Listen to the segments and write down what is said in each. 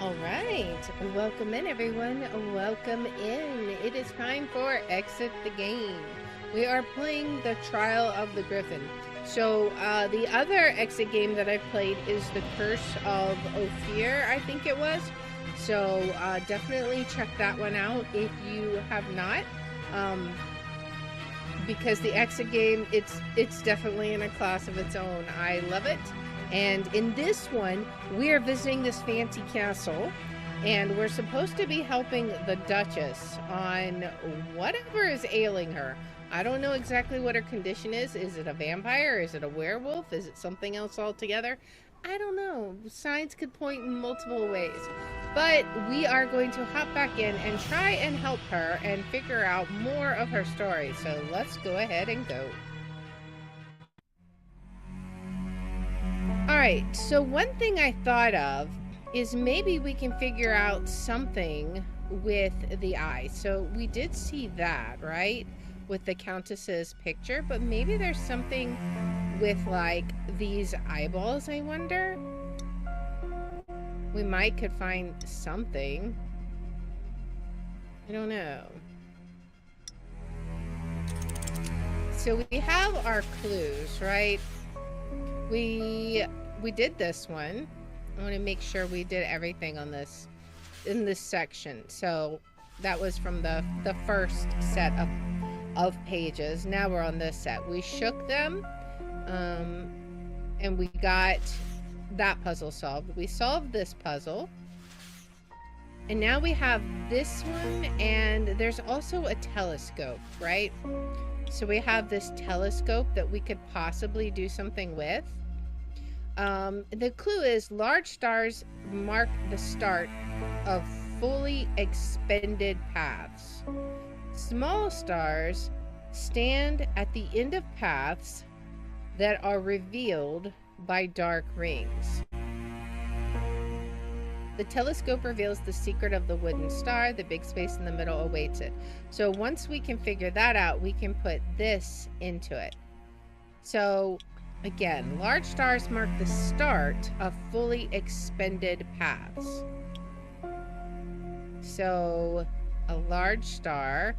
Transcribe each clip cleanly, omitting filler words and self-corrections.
All right, welcome in everyone. Welcome in. It is time for Exit the Game. We are playing the Trial of the Griffin. So the other exit game that I've played is the Curse of Ophir, I think it was. So definitely check that one out if you have not. Because the exit game, it's definitely in a class of its own. I love it. And in this one, we are visiting this fancy castle, and we're supposed to be helping the Duchess on whatever is ailing her. I don't know exactly what her condition is. Is it a vampire? Is it a werewolf? Is it something else altogether? I don't know. Signs could point in multiple ways. But we are going to hop back in and try and help her and figure out more of her story. So let's go ahead and go. All right, so one thing I thought of is maybe we can figure out something with the eye. So we did see that, right? With the Countess's picture, but maybe there's something with like these eyeballs, I wonder. We might could find something. I don't know. So we have our clues, right? We did this one. I want to make sure we did everything on this in this section. So that was from the first set of pages. Now we're on this set. We shook them, and we got that puzzle solved. We solved this puzzle, and now we have this one, and there's also a telescope, right? So we have this telescope that we could possibly do something with. The clue is large stars mark the start of fully expended paths. Small stars stand at the end of paths that are revealed by dark rings. The telescope reveals the secret of the wooden star. The big space in the middle awaits it. So once we can figure that out, we can put this into it. So again, large stars mark the start of fully expended paths. So a large star,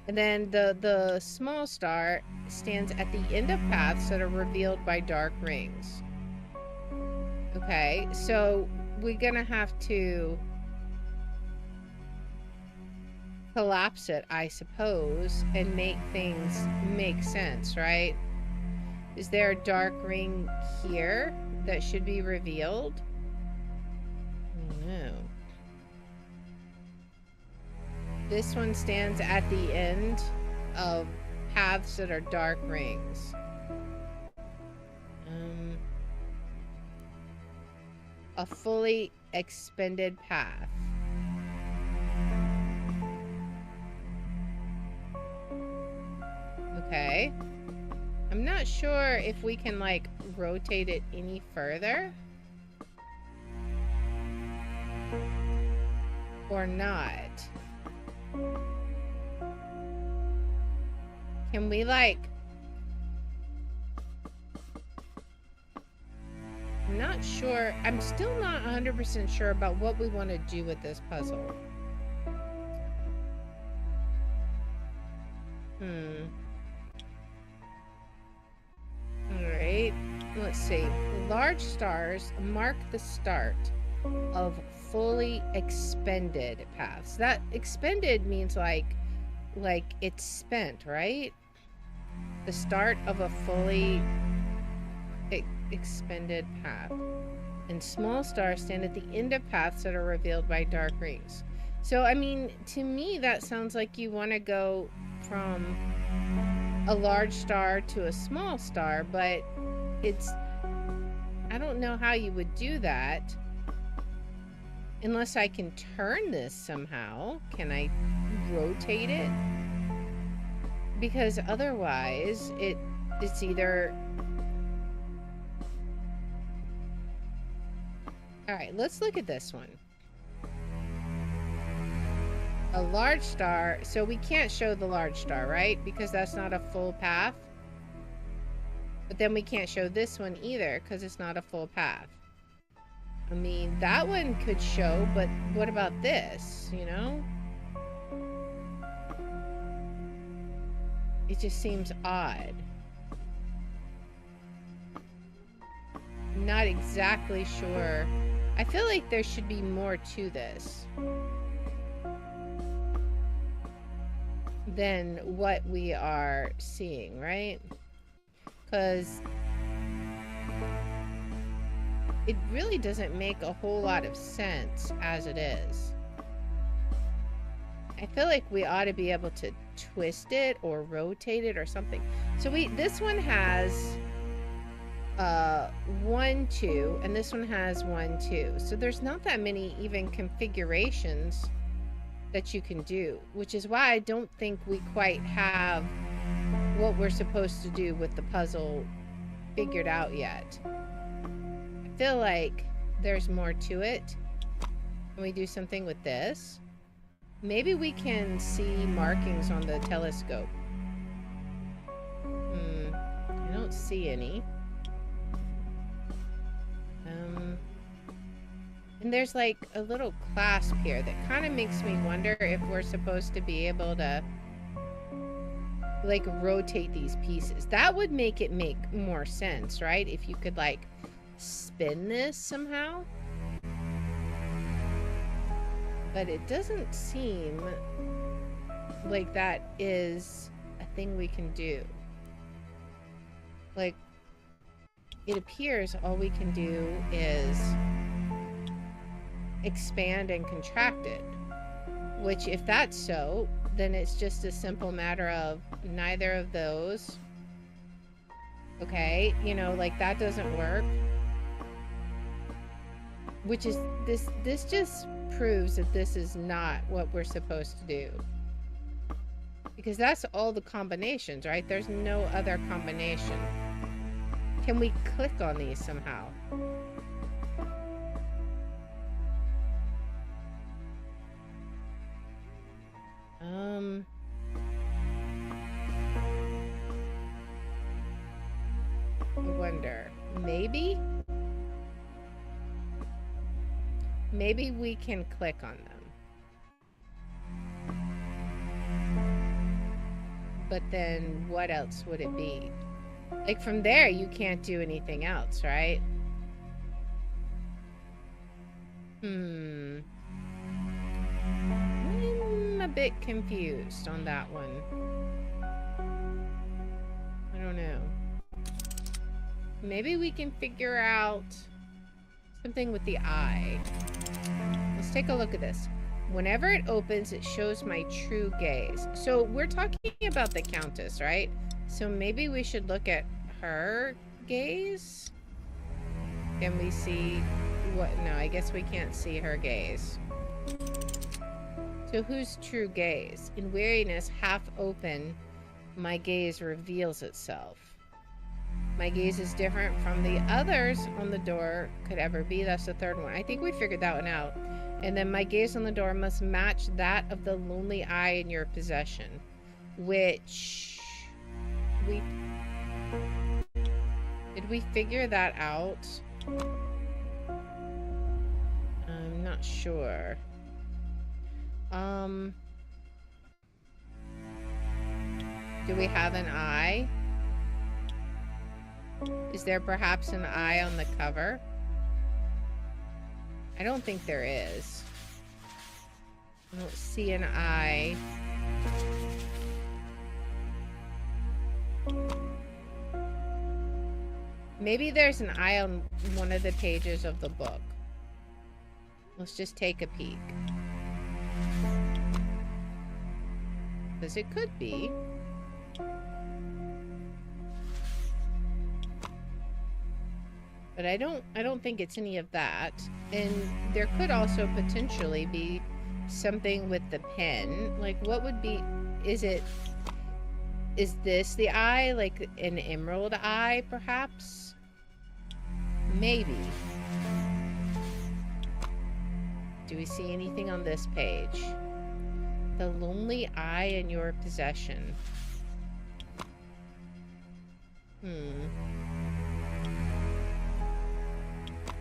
and then the small star stands at the end of paths that are revealed by dark rings. Okay, so we're gonna have to collapse it, I suppose, and make things make sense, right? Is there a dark ring here that should be revealed? No. This one stands at the end of paths that are dark rings. A fully expended path. Okay. I'm not sure if we can like rotate it any further or not. Can we like, I'm not sure. I'm still not 100% sure about what we want to do with this puzzle. Alright, let's see. Large stars mark the start of fully expended paths. That expended means like it's spent, right? The start of a fully expended path. And small stars stand at the end of paths that are revealed by dark rings. So, I mean, to me, that sounds like you want to go from a large star to a small star, but I don't know how you would do that unless I can turn this somehow. Can I rotate it? Because otherwise it's either... All right, let's look at this one. A large star, so we can't show the large star, right? Because that's not a full path. But then we can't show this one either because it's not a full path. I mean, that one could show, but what about this, you know? It just seems odd. Not exactly sure. I feel like there should be more to this than what we are seeing, right? Because it really doesn't make a whole lot of sense as it is. I feel like we ought to be able to twist it or rotate it or something. So this one has 1, 2, and this one has 1, 2. So there's not that many even configurations that you can do, which is why I don't think we quite have what we're supposed to do with the puzzle figured out yet. I feel like there's more to it. Can we do something with this? Maybe we can see markings on the telescope. I don't see any. And there's like a little clasp here that kind of makes me wonder if we're supposed to be able to like rotate these pieces. That would make it make more sense, right? If you could like spin this somehow. But it doesn't seem like that is a thing we can do. Like, it appears all we can do is expand and contract it. Which, if that's so, then it's just a simple matter of neither of those. Okay, you know, like that doesn't work. Which is, this just proves that this is not what we're supposed to do. Because that's all the combinations, right? There's no other combination. Can we click on these somehow? I wonder. Maybe? Maybe we can click on them. But then what else would it be? Like from there, you can't do anything else, right? I'm a bit confused on that one. I don't know. Maybe we can figure out something with the eye. Let's take a look at this. Whenever it opens, it shows my true gaze. So we're talking about the Countess, right? So maybe we should look at her gaze. Can we see what? No, I guess we can't see her gaze. So whose true gaze? In weariness, half open, my gaze reveals itself. My gaze is different from the others on the door could ever be. That's the third one. I think we figured that one out. And then my gaze on the door must match that of the lonely eye in your possession. Which... Did we figure that out? I'm not sure. Do we have an eye? Is there perhaps an eye on the cover? I don't think there is. I don't see an eye. Maybe there's an eye on one of the pages of the book. Let's just take a peek. Because it could be. But I don't think it's any of that. And there could also potentially be something with the pen. Like, what would be... Is this the eye? Like an emerald eye, perhaps? Maybe. Do we see anything on this page? The lonely eye in your possession.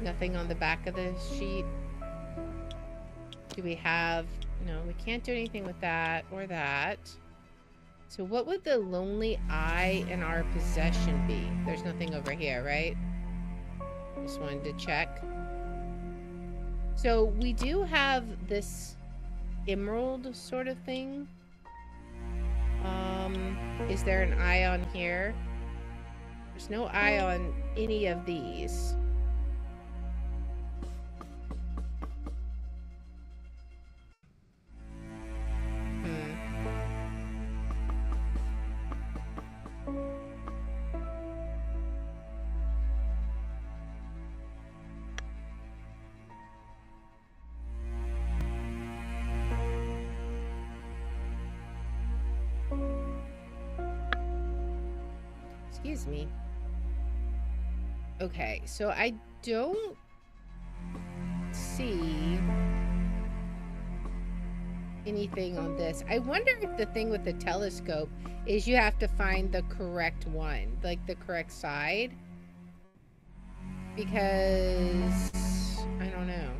Nothing on the back of the sheet. Do we have... No, we can't do anything with that or that. So what would the lonely eye in our possession be? There's nothing over here, right? Just wanted to check. So we do have this emerald sort of thing. Is there an eye on here? There's no eye on any of these. Excuse me. Okay, so I don't see anything on this. I wonder if the thing with the telescope is you have to find the correct one, like the correct side. Because I don't know.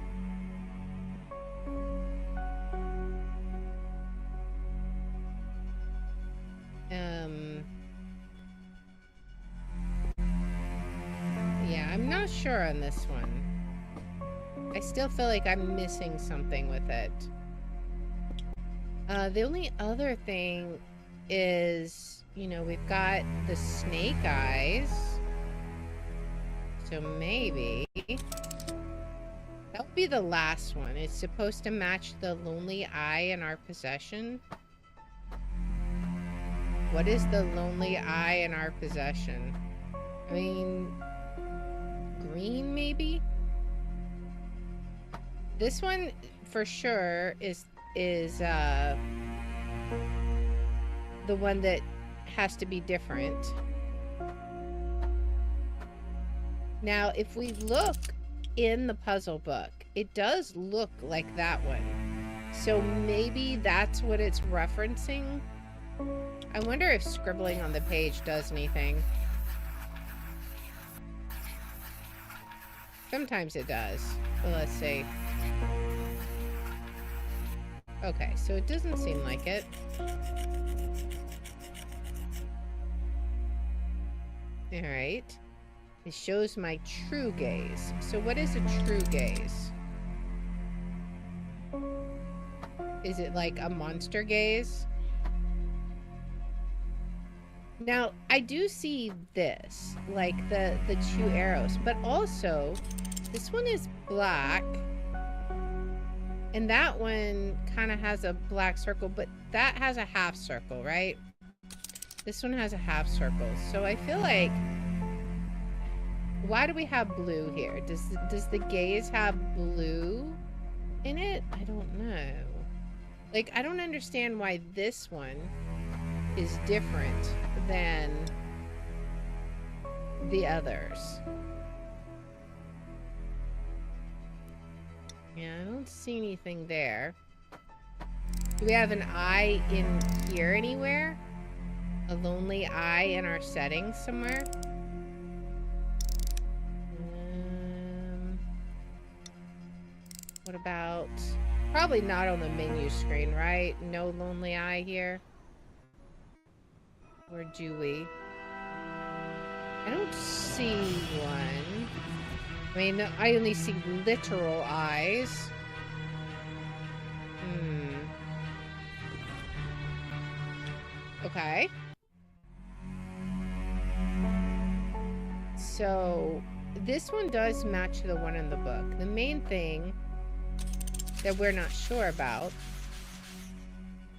Yeah, I'm not sure on this one. I still feel like I'm missing something with it. The only other thing is, you know, we've got the snake eyes. So maybe that would be the last one. It's supposed to match the lonely eye in our possession. What is the lonely eye in our possession? I mean, green maybe? This one for sure is the one that has to be different. Now, if we look in the puzzle book, it does look like that one. So maybe that's what it's referencing. I wonder if scribbling on the page does anything. Sometimes it does. But let's see. Okay, so it doesn't seem like it. Alright. It shows my true gaze. So what is a true gaze? Is it like a monster gaze? Now, I do see this, like the two arrows, but also this one is black and that one kind of has a black circle, but that has a half circle, right? This one has a half circle. So I feel like, why do we have blue here? Does the gaze have blue in it? I don't know. Like, I don't understand why this one is different than the others. Yeah, I don't see anything there. Do we have an eye in here anywhere? A lonely eye in our settings somewhere? What about... Probably not on the menu screen, right? No lonely eye here. Or do we? I don't see one. I mean, I only see literal eyes. Okay. So, this one does match the one in the book. The main thing that we're not sure about,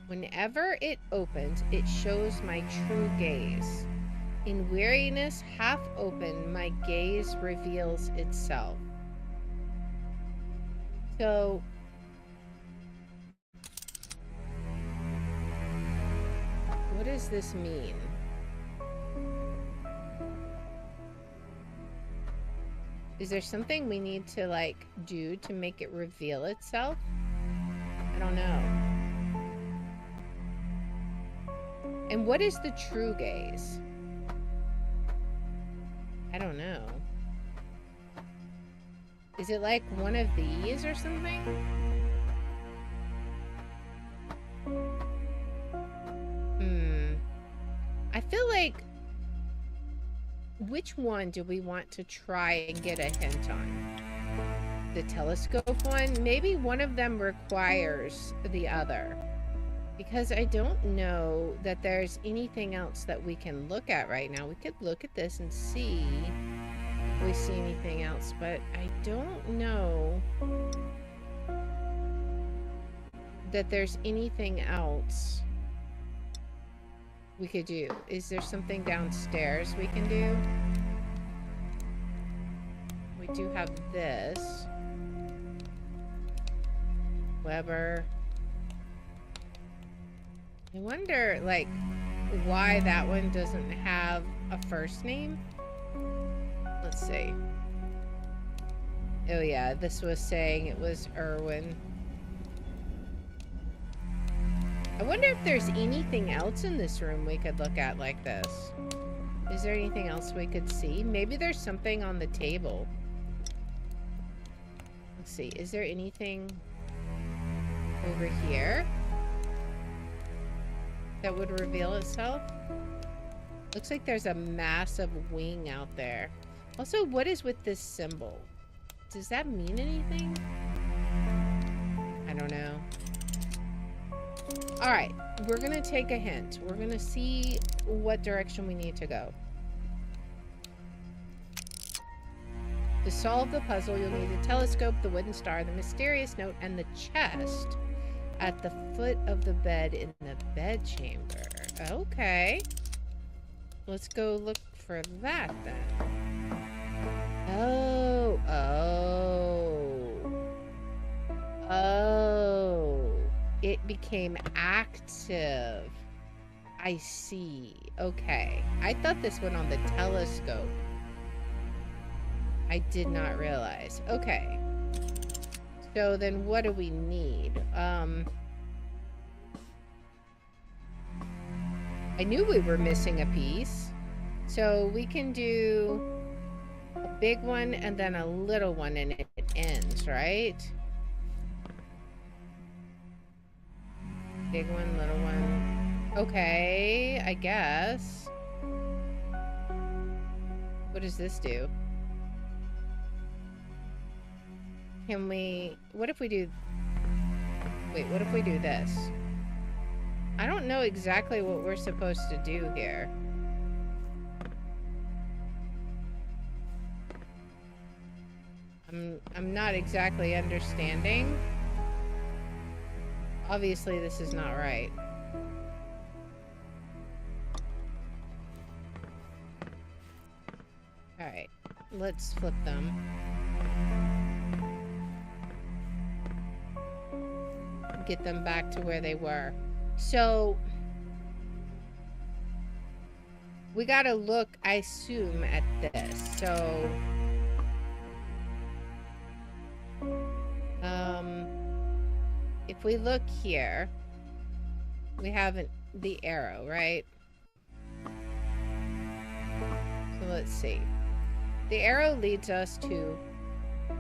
whenever it opens, it shows my true gaze. In weariness, half open, my gaze reveals itself. So, what does this mean? Is there something we need to, like, do to make it reveal itself? I don't know. And what is the true gaze? I don't know. Is it like one of these or something? I feel like, which one do we want to try and get a hint on? The telescope one? Maybe one of them requires the other. Because I don't know that there's anything else that we can look at right now. We could look at this and see if we see anything else, but I don't know that there's anything else we could do. Is there something downstairs we can do? We do have this. Weber. I wonder, like, why that one doesn't have a first name. Let's see. Oh yeah, this was saying it was Irwin. I wonder if there's anything else in this room we could look at like this. Is there anything else we could see? Maybe there's something on the table. Let's see. Is there anything over here that would reveal itself? Looks like there's a massive wing out there. Also, what is with this symbol? Does that mean anything? I don't know. Alright, we're gonna take a hint. We're gonna see what direction we need to go. To solve the puzzle, you'll need the telescope, the wooden star, the mysterious note, and the chest at the foot of the bed in the bedchamber. Okay. Let's go look for that then. Oh. It became active. I see. Okay. I thought this went on the telescope. I did not realize. Okay. So then what do we need? I knew we were missing a piece. So we can do a big one and then a little one and it ends, right? Big one, little one. Okay, I guess. What does this do? Can we... What if we do... Wait, what if we do this? I don't know exactly what we're supposed to do here. I'm not exactly understanding. Obviously, this is not right. Alright, let's flip them. Get them back to where they were. So, we gotta look, I assume, at this. So, if we look here, we have the arrow, right? So let's see. The arrow leads us to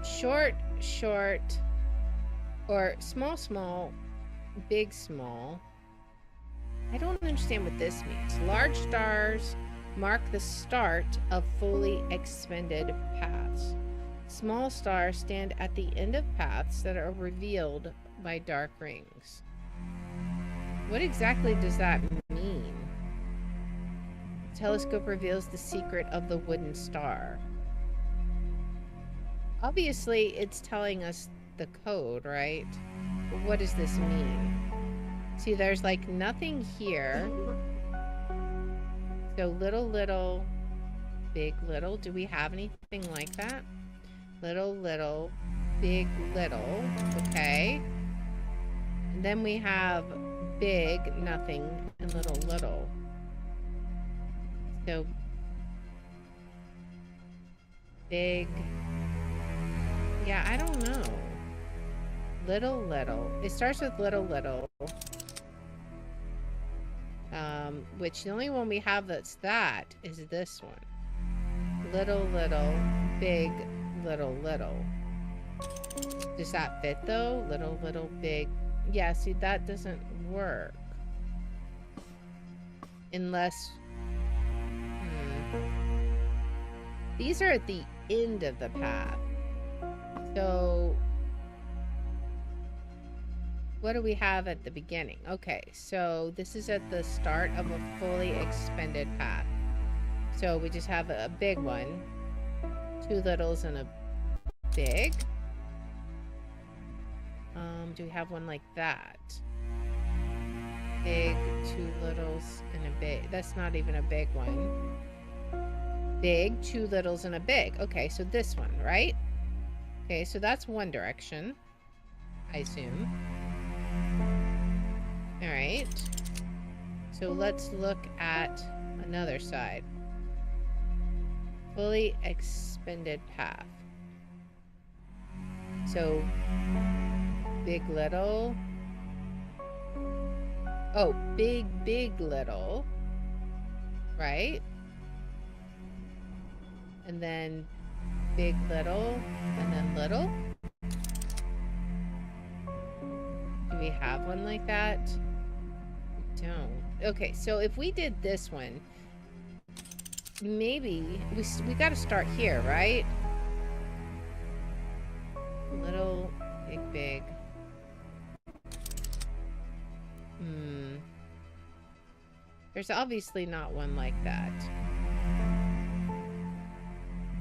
short, or small, big, small. I don't understand what this means. Large stars mark the start of fully expended paths. Small stars stand at the end of paths that are revealed by dark rings. What exactly does that mean? The telescope reveals the secret of the wooden star. Obviously, it's telling us the code, right? But what does this mean? See, there's like nothing here. So little, big, little. Do we have anything like that? Little, big, little. Okay. And then we have big, nothing, and little. So big. Yeah, I don't know. Little. It starts with little. Which the only one we have that's that is this one. Little, big, little. Does that fit though? Little, little, big. Yeah, see, that doesn't work. Unless... These are at the end of the path. So... what do we have at the beginning? Okay, so this is at the start of a fully expended path. So we just have a big one, 2 littles and a big. Do we have one like that? Big, 2 littles and a big. That's not even a big one. Big, 2 littles and a big. Okay, so this one, right? Okay, so that's one direction, I assume. All right. So let's look at another side. Fully expended path. So big, little. Oh, big, big, little. Right? And then big, little, and then little. Do we have one like that? We don't. Okay, so if we did this one, maybe we got to start here, right? Little, big, big. There's obviously not one like that.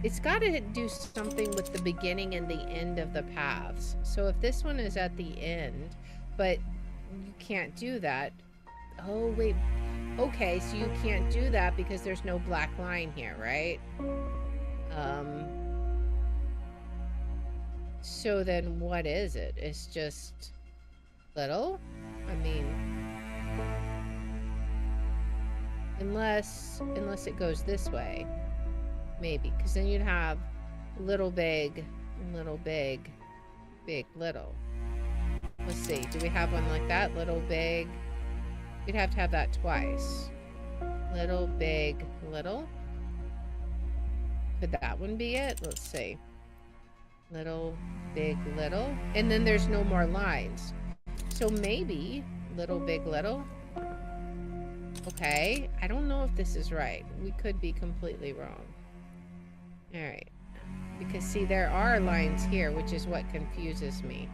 It's got to do something with the beginning and the end of the paths. So if this one is at the end, but you can't do that. Oh, wait. Okay, so you can't do that because there's no black line here, right? So then what is it? It's just little? I mean, unless it goes this way. Maybe, because then you'd have little, big, big, little. Let's see. Do we have one like that? Little, big. We'd have to have that twice. Little, big, little. Could that one be it? Let's see. Little, big, little. And then there's no more lines. So maybe little, big, little. Okay. I don't know if this is right. We could be completely wrong. All right. Because, see, there are lines here, which is what confuses me.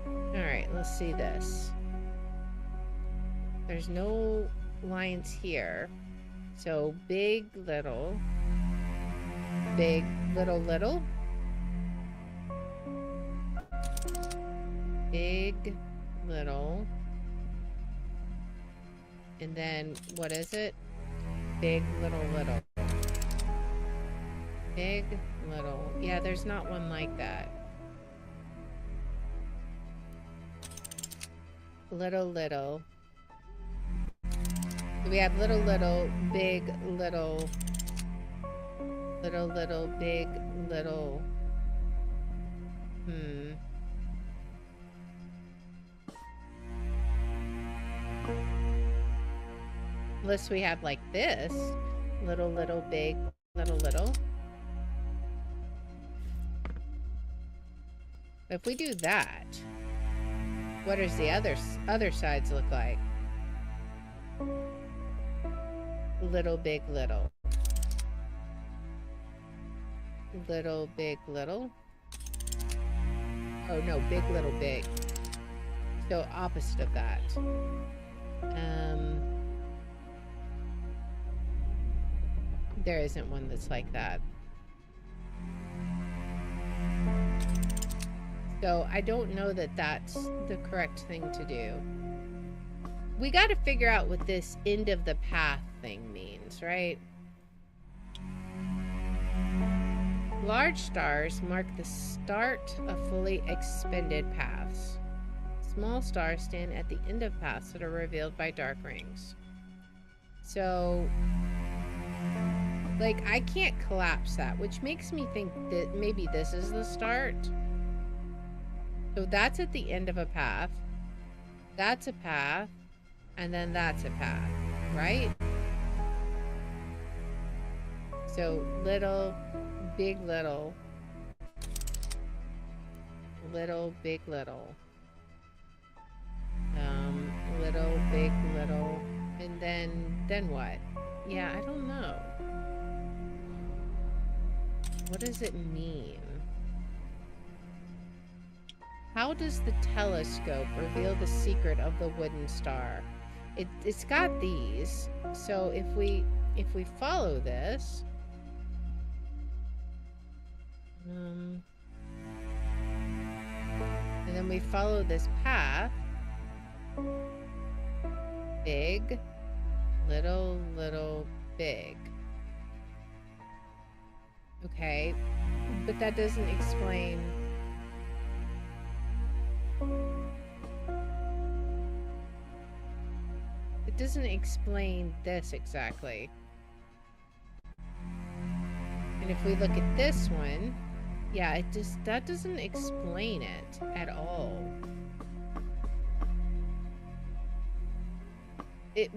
All right. Let's see this. There's no lines here. So big, little, little. Big, little. And then, what is it? Big, little, little. Big, little. Yeah, there's not one like that. Little, little. We have little, little, big, little. Little, little, big, little. Unless we have like this. Little, little, big, little, little. If we do that, what does the other sides look like? Little, big, little. Little, big, little. Oh no, big, little, big. So opposite of that. There isn't one that's like that. So I don't know that that's the correct thing to do. We got to figure out what this end of the path thing means, right? Large stars mark the start of fully expended paths. Small stars stand at the end of paths that are revealed by dark rings. So, like, I can't collapse that, which makes me think that maybe this is the start. So that's at the end of a path. That's a path. And then that's a path, right? So little, big, little. little, big, little. Little, big, little. And then what? Yeah, I don't know. What does it mean? How does the telescope reveal the secret of the wooden star? It's got these. So if we follow this, and then we follow this path, big, little, little, big. Okay, but that doesn't explain. It doesn't explain this exactly. And if we look at this one, yeah, that doesn't explain it at all.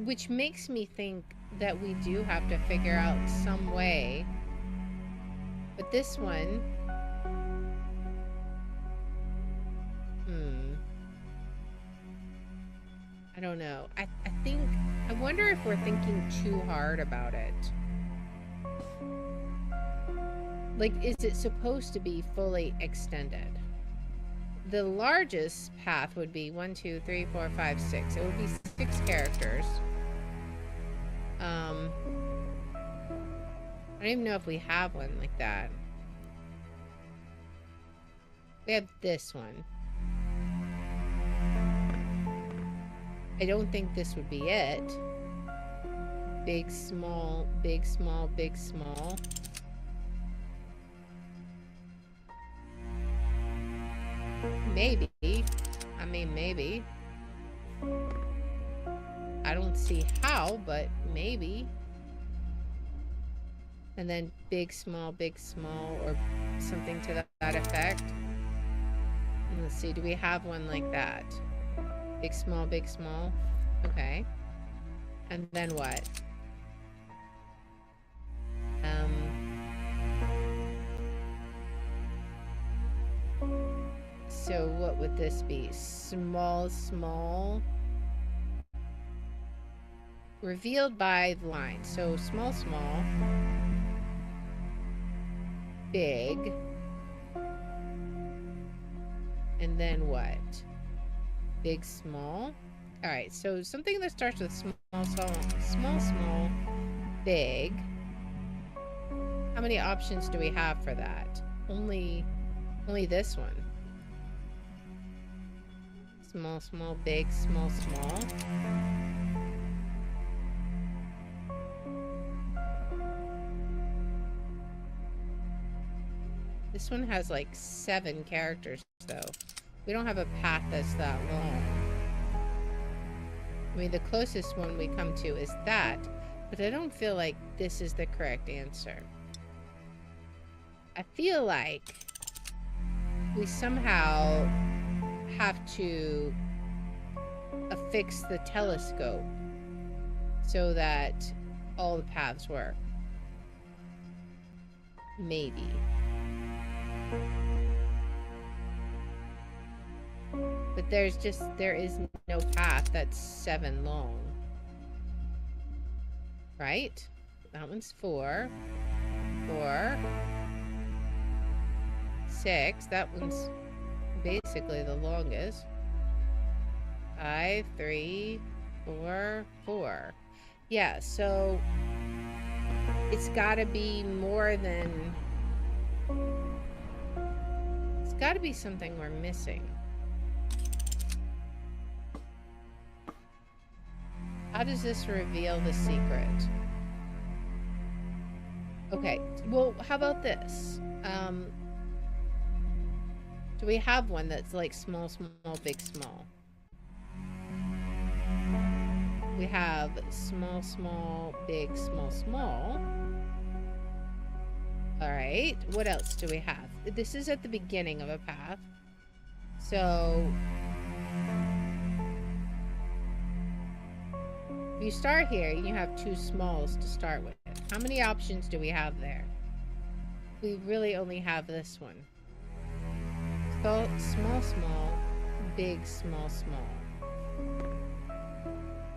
Which makes me think that we do have to figure out some way. But this one, I don't know. I wonder if we're thinking too hard about it. Like, is it supposed to be fully extended? The largest path would be 1, 2, 3, 4, 5, 6. It would be 6 characters. I don't even know if we have one like that. We have this one. I don't think this would be it. Big, small, big, small, big, small. Maybe. I mean, maybe. I don't see how, but maybe. And then big, small, or something to that effect. And let's see, do we have one like that? Big, small, big, small. Okay. And then what? So what would this be? Small, small. Revealed by line. So small, small. Big. And then what? Big, small. All right, so something that starts with small, small, big. How many options do we have for that? Only this one. Small, small, big, small, small. This one has like 7 characters though. We don't have a path that's that long. I mean, the closest one we come to is that, but I don't feel like this is the correct answer. I feel like we somehow have to affix the telescope so that all the paths work. Maybe. But there is no path that's 7 long. Right? That one's 4. 4. 6. That one's basically the longest. 5, 3, 4, 4. Yeah, so it's gotta be more than... It's gotta be something we're missing. How does this reveal the secret? Okay, well, how about this? Do we have one that's like small, small, big, small? We have small, small, big, small, small. All right, what else do we have? This is at the beginning of a path. So if you start here, you have 2 smalls to start with. How many options do we have there? We really only have this one. Spell small, small, big, small, small.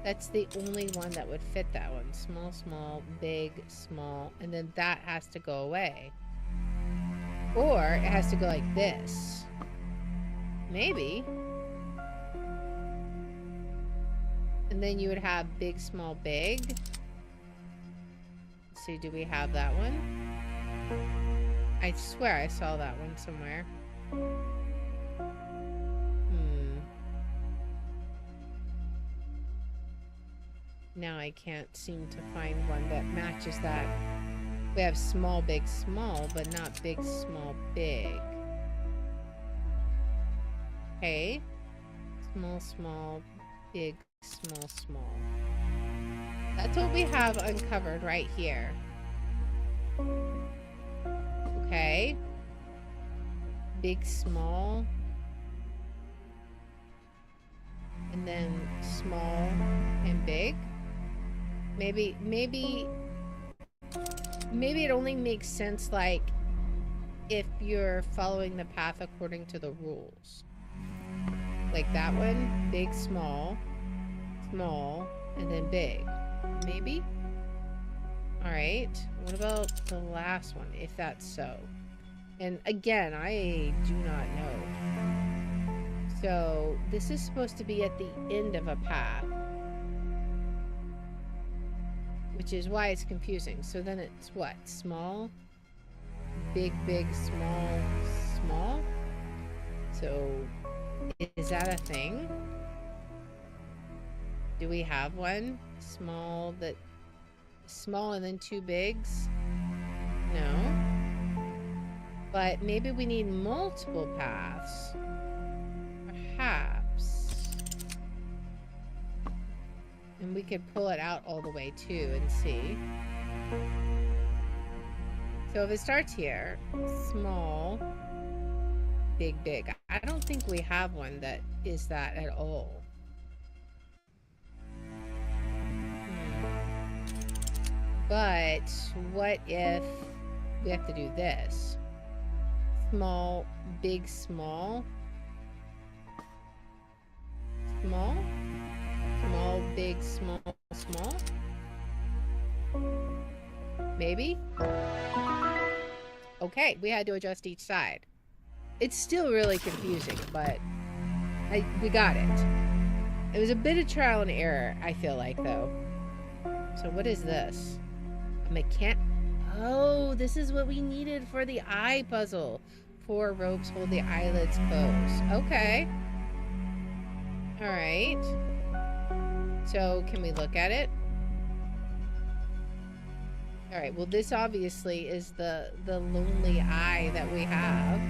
That's the only one that would fit that one. Small, small, big, small, and then that has to go away. Or it has to go like this. Maybe. And then you would have big, small, big. Let's see, do we have that one? I swear I saw that one somewhere. Now I can't seem to find one that matches that. We have small, big, small, but not big, small, big. Okay. Small, small, big, small, small. That's what we have uncovered right here. Okay. Big, small. And then small and big. Maybe it only makes sense, like, if you're following the path according to the rules. Like that one, big, small, small, and then big. Maybe? Alright. What about the last one, if that's so? And again, I do not know. So, this is supposed to be at the end of a path. Which is why it's confusing. So then it's what? Small, big, big, small, small? So, is that a thing? Do we have one? Small and then two bigs? No. But maybe we need multiple paths. Perhaps. And we could pull it out all the way too and see. So if it starts here, small, big, big. I don't think we have one that is that at all. But what if we have to do this? Small, big, small. Small. Small, big, small, small. Maybe? Okay, we had to adjust each side. It's still really confusing, but we got it. It was a bit of trial and error, I feel like, though. So what is this? Oh, this is what we needed for the eye puzzle. 4 ropes hold the eyelids closed. Okay. Alright. So, can we look at it? Alright, well this obviously is the lonely eye that we have.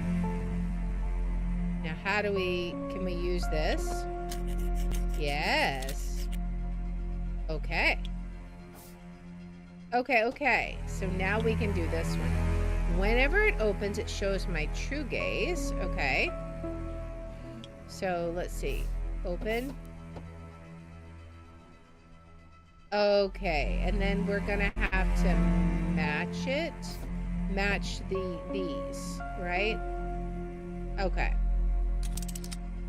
Now how can we use this? Yes. Okay. Okay. So now we can do this one. Whenever it opens, it shows my true gaze. Okay. So, let's see. Open. Okay, and then we're gonna have to match it. Match these, right? Okay.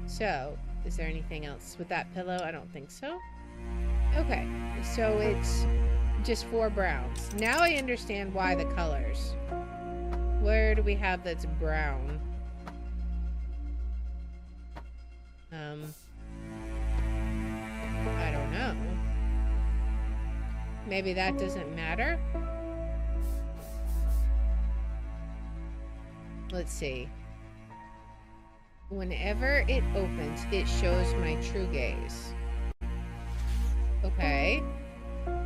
So, is there anything else with that pillow? I don't think so. Okay, so it's just 4 browns. Now I understand why the colors. Where do we have that's brown? I don't know. Maybe that doesn't matter? Let's see. Whenever it opens, it shows my true gaze. Okay.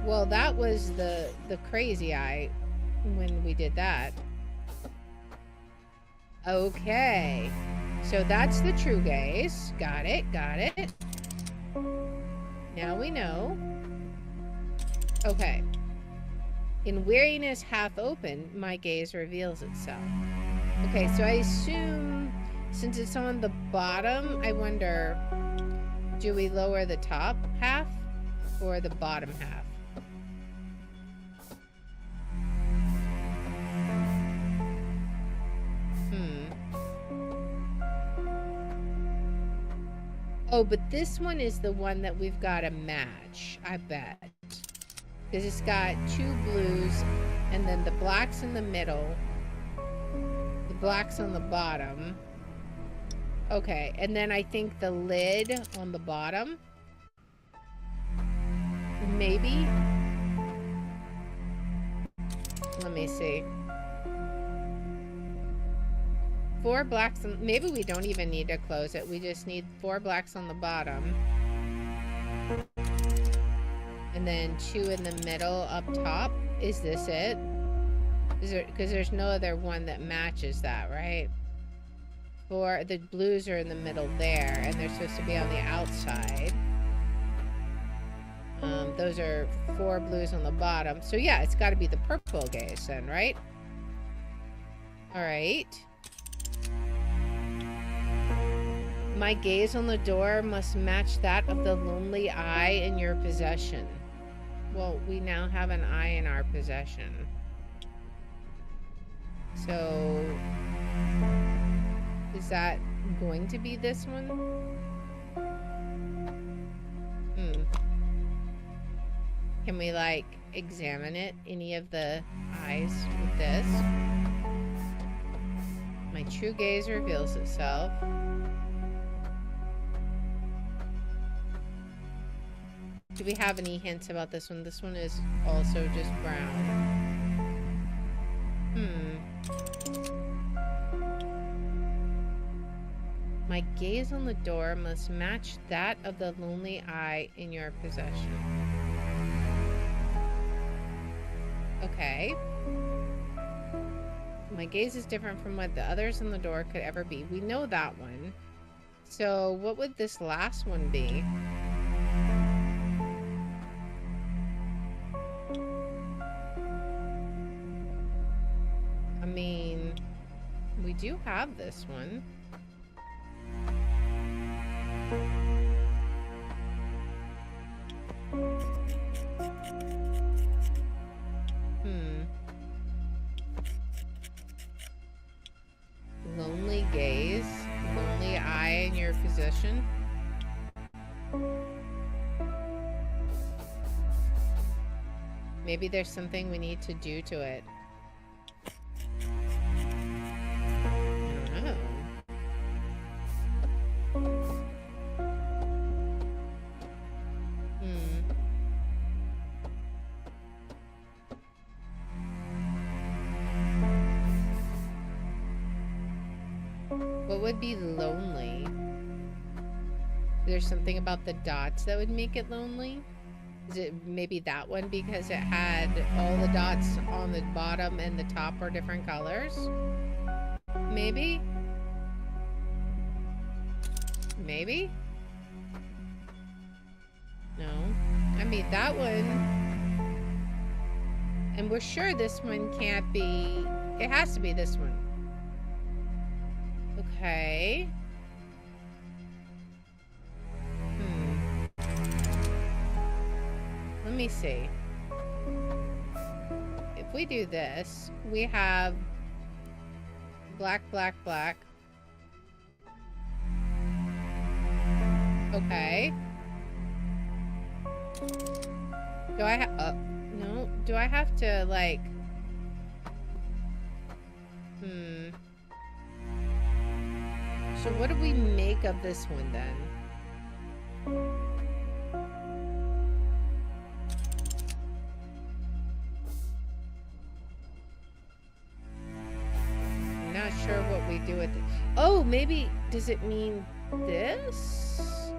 Well, that was the crazy eye when we did that. Okay. So that's the true gaze. Got it. Now we know. Okay. In weariness half open, my gaze reveals itself. Okay, so I assume since it's on the bottom, I wonder, do we lower the top half or the bottom half? Oh, but this one is the one that we've got to match, I bet. Because it's got 2 blues, and then the black's in the middle. The black's on the bottom. Okay, and then I think the lid on the bottom. Maybe? Let me see. 4 blacks, maybe we don't even need to close it. We just need 4 blacks on the bottom. And then 2 in the middle up top. Is this it? Is there, because there's no other one that matches that, right? 4, the blues are in the middle there, and they're supposed to be on the outside. Those are 4 blues on the bottom. So yeah, it's got to be the purple gaze then, right? All right. My gaze on the door must match that of the lonely eye in your possession. Well, we now have an eye in our possession. So, is that going to be this one? Can we, like, examine it? Any of the eyes with this? My true gaze reveals itself. Do we have any hints about this one? This one is also just brown. My gaze on the door must match that of the lonely eye in your possession. Okay. My gaze is different from what the others on the door could ever be. We know that one. So what would this last one be? I mean, we do have this one. Lonely gaze, lonely eye in your possession. Maybe there's something we need to do to it. I don't know. What would be lonely? There's something about the dots that would make it lonely? Is it maybe that one because it had all the dots on the bottom and the top are different colors? Maybe? Maybe? No. I mean, that one... And we're sure this one can't be... It has to be this one. Okay. Let me see. If we do this, we have black, black, black. Okay. Do I have... no. Do I have to, like... So what do we make of this one then? I'm not sure what we do with it. Oh, maybe, does it mean this?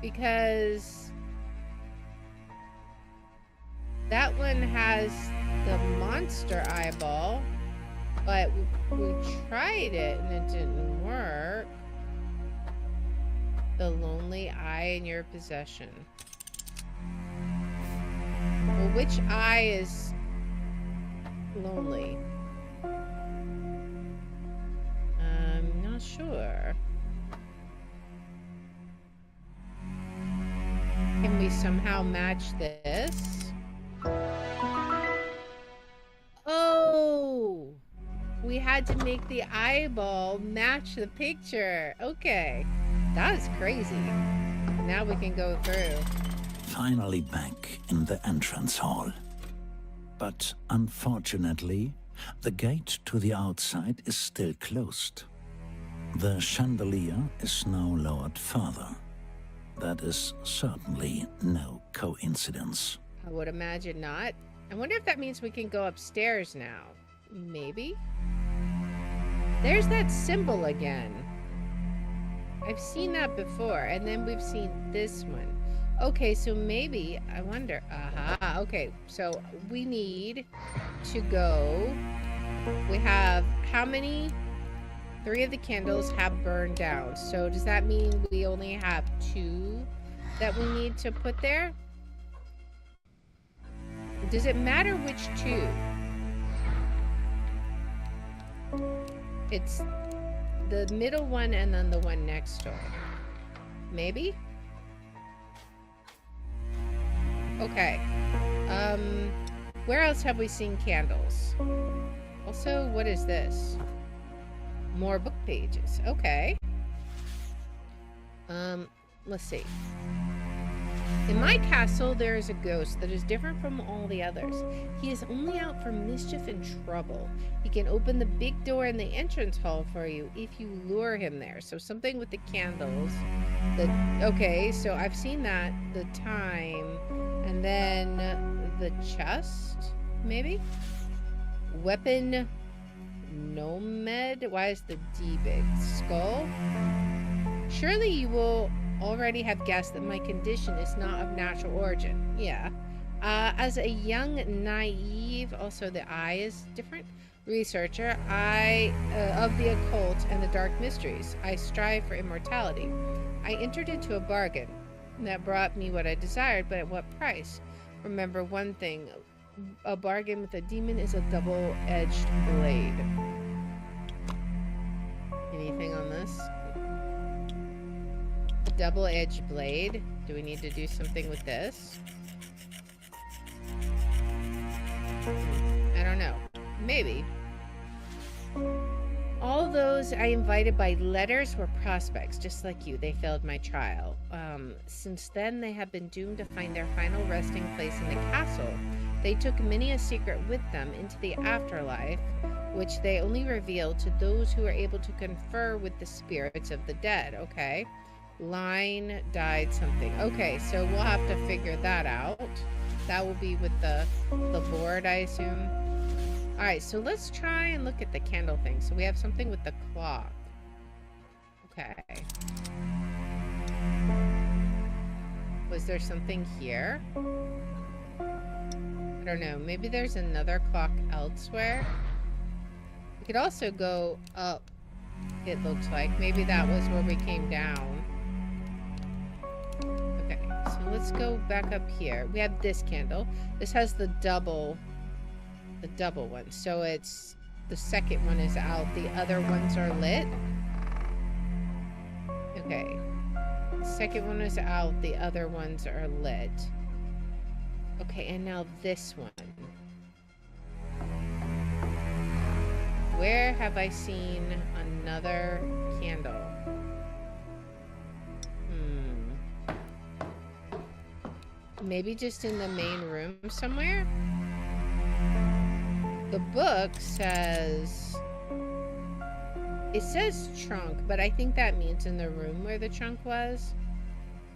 Because that one has the monster eyeball. But we tried it and it didn't work. The lonely eye in your possession. Well, which eye is lonely? I'm not sure. Can we somehow match this? Oh! We had to make the eyeball match the picture. Okay. That is crazy. Now we can go through. Finally back in the entrance hall. But unfortunately, the gate to the outside is still closed. The chandelier is now lowered further. That is certainly no coincidence. I would imagine not. I wonder if that means we can go upstairs now. Maybe? There's that symbol again. I've seen that before, and then we've seen this one. Okay, so maybe, I wonder, aha, okay, so we need to go, we have, how many? 3 of the candles have burned down, so does that mean we only have 2 that we need to put there? Does it matter which 2? It's the middle one and then the one next to it. Maybe? Okay. Where else have we seen candles? Also, what is this? More book pages. Okay. Let's see. In my castle, there is a ghost that is different from all the others. He is only out for mischief and trouble. He can open the big door in the entrance hall for you if you lure him there. So something with the candles. Okay, so I've seen that. The time. And then the chest, maybe? Weapon Nomad. Why is the D big? Skull? Surely you will already have guessed that my condition is not of natural origin. Yeah. As a young, naive, also the I is different, researcher, of the occult and the dark mysteries, I strive for immortality. I entered into a bargain that brought me what I desired, but at what price? Remember one thing, a bargain with a demon is a double-edged blade. Anything on this? Double-edged blade. Do we need to do something with this? I don't know. Maybe. All those I invited by letters were prospects, just like you. They failed my trial. Since then, they have been doomed to find their final resting place in the castle. They took many a secret with them into the afterlife, which they only revealed to those who are able to confer with the spirits of the dead. Okay. Line died something. Okay, so we'll have to figure that out. That will be with the board, I assume. Alright, so let's try and look at the candle thing. So we have something with the clock. Okay. Was there something here? I don't know. Maybe there's another clock elsewhere. We could also go up, it looks like. Maybe that was where we came down. Okay, so let's go back up here. We have this candle. This has the double one. So it's, the second one is out. The other ones are lit. Okay. The second one is out. The other ones are lit. Okay, and now this one. Where have I seen another candle? Maybe just in the main room somewhere? The book says... It says trunk, but I think that means in the room where the trunk was.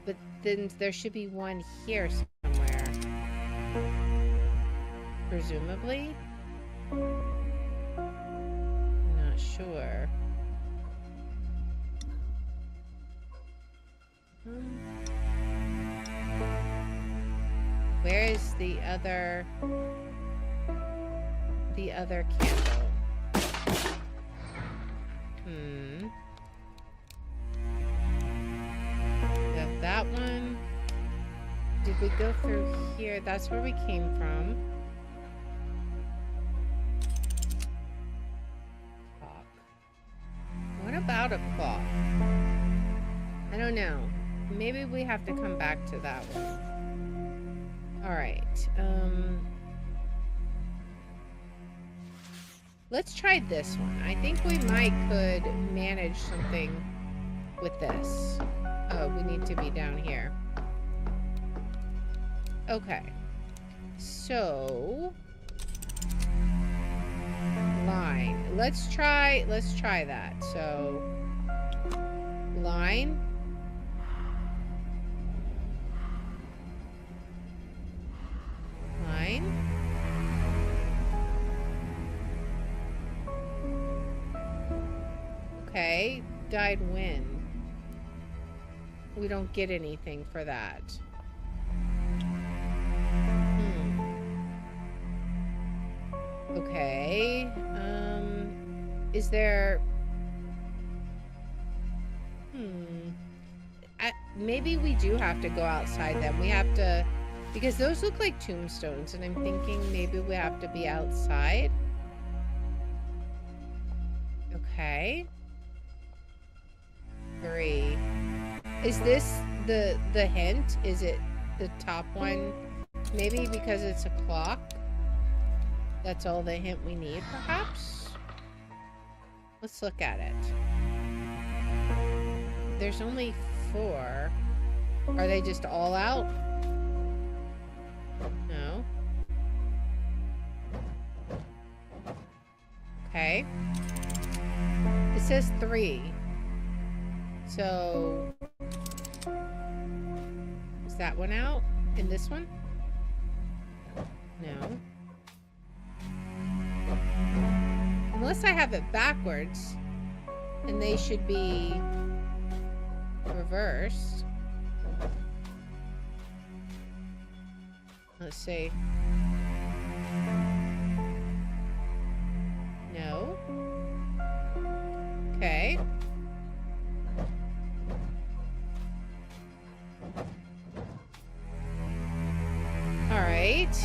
But then there should be one here somewhere. Presumably? Not sure. Where is the other candle? We have that one. Did we go through here? That's where we came from. Clock. What about a clock? I don't know. Maybe we have to come back to that one. Alright, Let's try this one. I think we might could manage something with this. Oh, we need to be down here. Okay. So line. Let's try that. So line. Line. Okay, dyed when? We don't get anything for that. Okay. Is there... maybe we do have to go outside then. We have to... Because those look like tombstones, and I'm thinking maybe we have to be outside. Okay. 3. Is this the hint? Is it the top one? Maybe because it's a clock? That's all the hint we need, perhaps? Let's look at it. There's only 4. Are they just all out? No. Okay. It says 3. So... Is that one out? And this one? No. Unless I have it backwards. And they should be reversed. Let's see. No. Okay. Alright.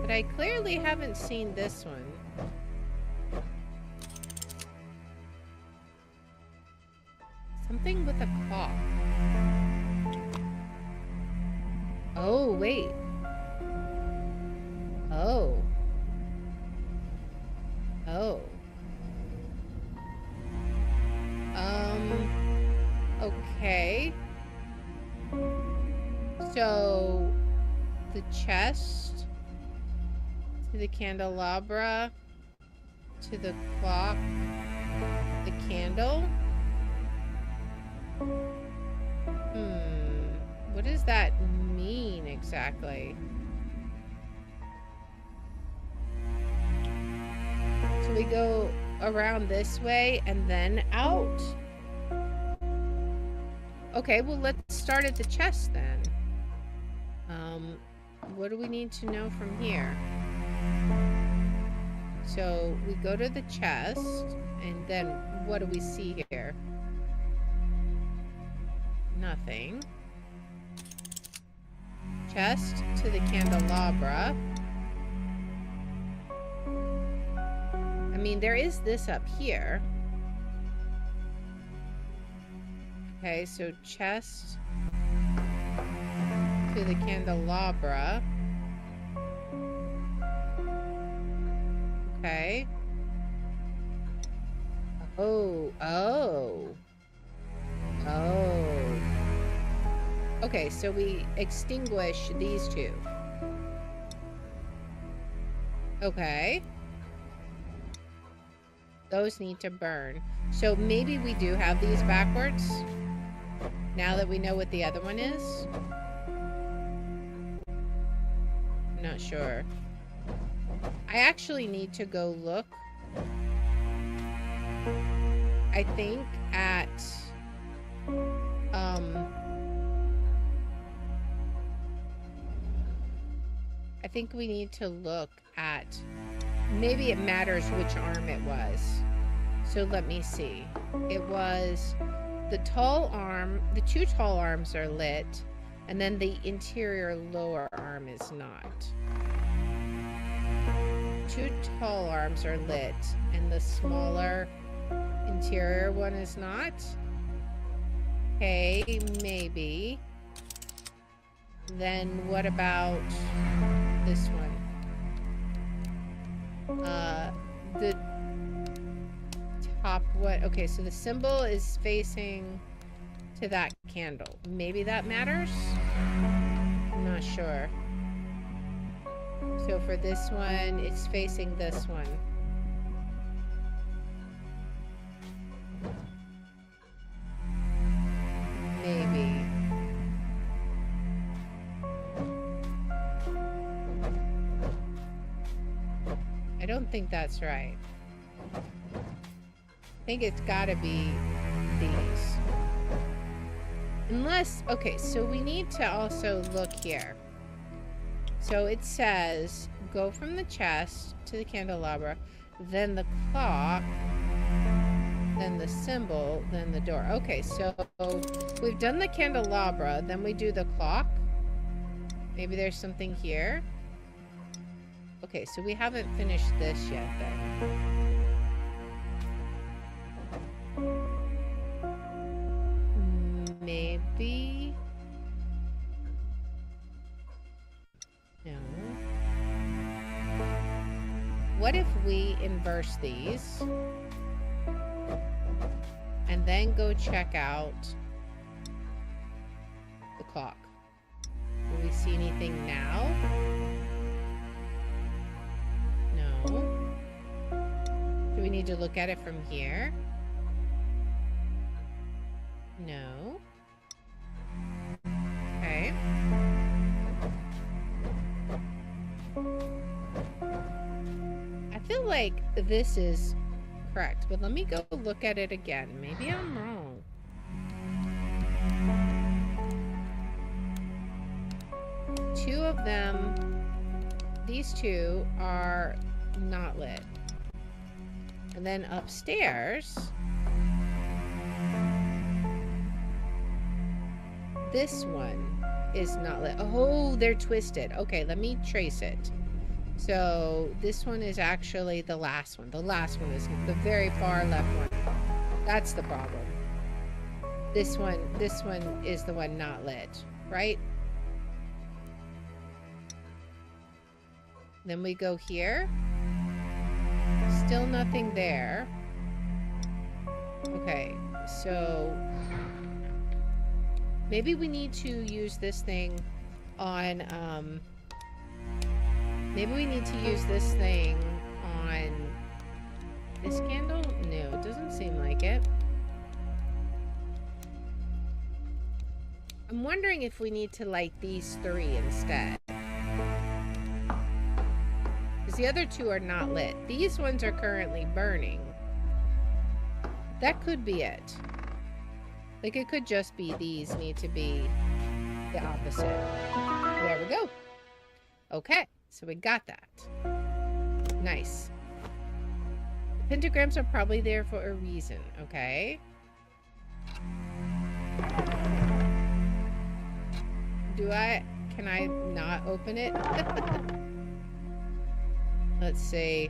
But I clearly haven't seen this one. Something with a clock. Oh, wait. Oh. Oh. Okay. So, the chest, to the candelabra, to the clock, the candle. What does that mean exactly? So we go around this way and then out? Okay, well, let's start at the chest then. What do we need to know from here? So we go to the chest, and then what do we see here? Nothing. Chest to the candelabra. I mean, there is this up here. Okay, so chest to the candelabra. Okay. Oh. Okay, so we extinguish these two. Okay. Those need to burn. So maybe we do have these backwards. Now that we know what the other one is. I'm not sure. I actually need to go look. I think at I think we need to look at, maybe it matters which arm it was. So let me see. It was the tall arm, the 2 tall arms are lit, and then the interior lower arm is not. 2 tall arms are lit, and the smaller interior one is not. Okay, maybe. Then what about this one? The top what? Okay, so the symbol is facing to that candle. Maybe that matters? I'm not sure. So for this one, it's facing this one. Maybe. I don't think that's right. I think it's gotta be these. Unless, okay, so we need to also look here. So it says, go from the chest to the candelabra, then the clock, then the symbol, then the door. Okay, so we've done the candelabra, then we do the clock. Maybe there's something here. Okay, so we haven't finished this yet then. Maybe. No. What if we inverse these and then go check out the clock? Do we see anything now? No. Do we need to look at it from here? No. Okay. I feel like this is correct, but let me go look at it again. Maybe I'm wrong. Two of them, these two are not lit. And then upstairs, this one is not lit. Oh, they're twisted. Okay, let me trace it. So this one is actually the last one. The last one is the very far left one. That's the problem. This one is the one not lit, right? Then we go here. Still nothing there. Okay, so maybe we need to use this thing on, maybe we need to use this thing on this candle? No, it doesn't seem like it. I'm wondering if we need to light these three instead. Because the other two are not lit. These ones are currently burning. That could be it. Like, it could just be these need to be the opposite. There we go. Okay, so we got that. Nice. The pentagrams are probably there for a reason, okay? Can I not open it? Let's see,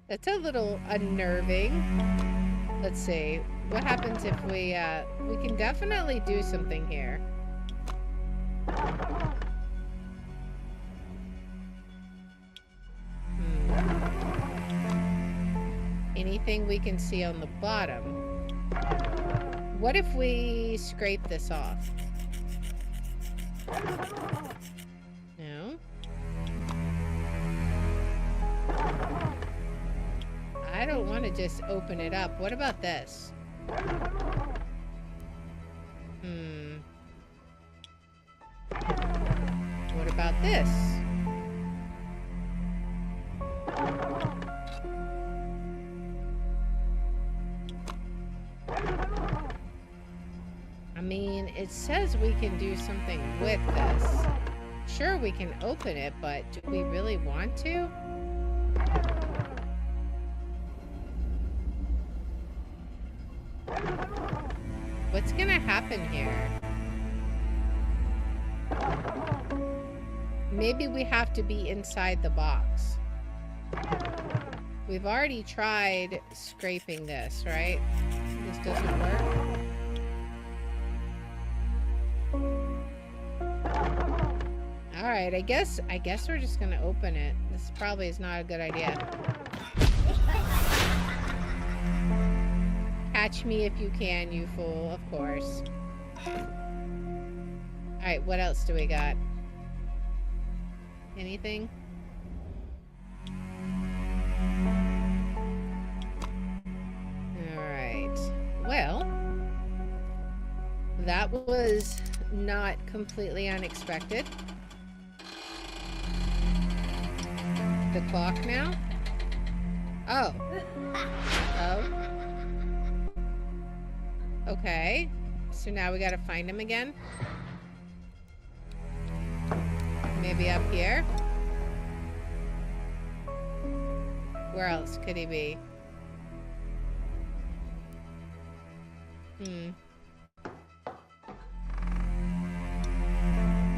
That's a little unnerving. Let's see. What happens if we can definitely do something here. Anything we can see on the bottom. What if we scrape this off? No. I don't want to just open it up. What about this? What about this? I mean, it says we can do something with this. Sure, we can open it, but do we really want to? What's gonna happen here? Maybe we have to be inside the box. We've already tried scraping this, right? This doesn't work. Alright, I guess we're just gonna open it. This probably is not a good idea. Catch me if you can, you fool. Of course. Alright, what else do we got? Anything? Alright. Well, that was not completely unexpected. The clock now? Oh. Oh. Okay. So now we gotta find him again. Maybe up here? Where else could he be?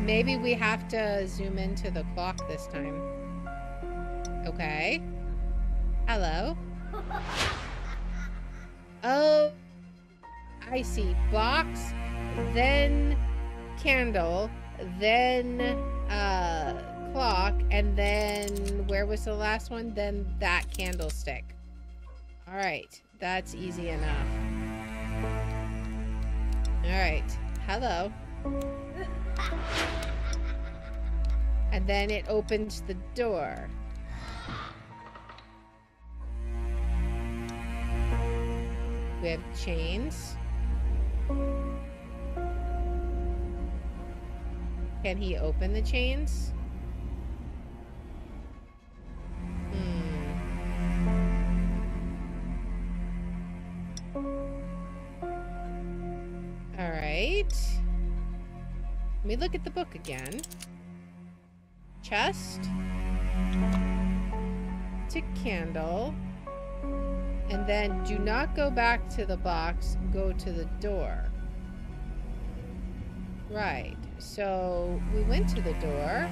Maybe we have to zoom into the clock this time. Okay. Hello. Oh, I see. Box, then candle, then clock, and then where was the last one? Then that candlestick. All right, that's easy enough. All right, hello. And then it opens the door. We have chains. Can he open the chains? All right. Let me look at the book again. Chest. To candle. And then do not go back to the box, go to the door. Right, so we went to the door.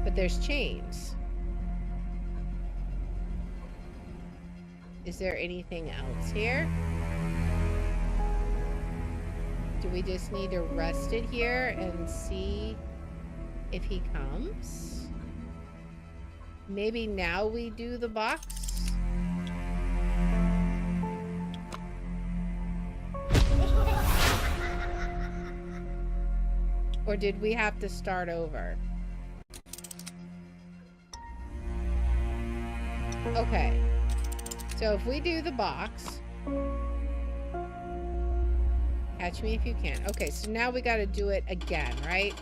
But there's chains. Is there anything else here? Do we just need to rest it here and see if he comes? Maybe now we do the box? Or did we have to start over? Okay. So if we do the box... Catch me if you can. Okay, so now we gotta do it again, right?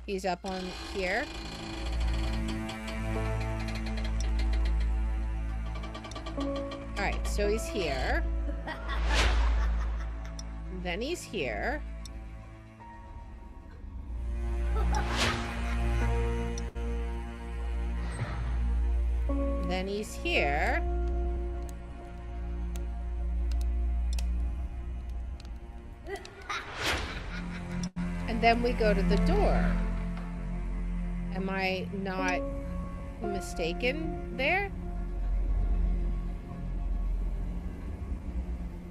He's up on here. Alright, so he's here. Then he's here. Then he's here. And then we go to the door. Am I not mistaken there?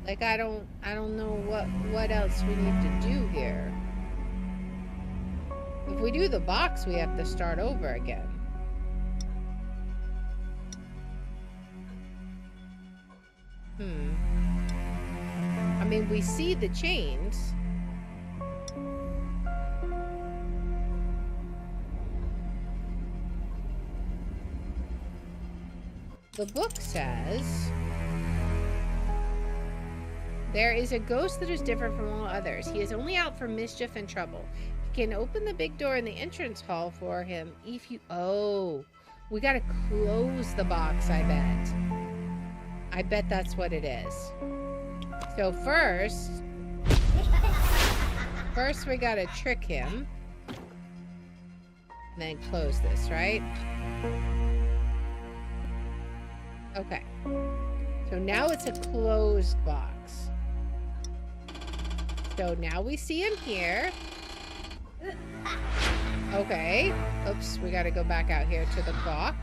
Like, I don't know what else we need to do here. If we do the box, we have to start over again. I mean, we see the chains. The book says... There is a ghost that is different from all others. He is only out for mischief and trouble. He can open the big door in the entrance hall for him if you... Oh, we gotta close the box, I bet. I bet that's what it is. So first we gotta trick him. And then close this, right? Okay. So now it's a closed box. So now we see him here. Okay. Oops, we gotta go back out here to the clock.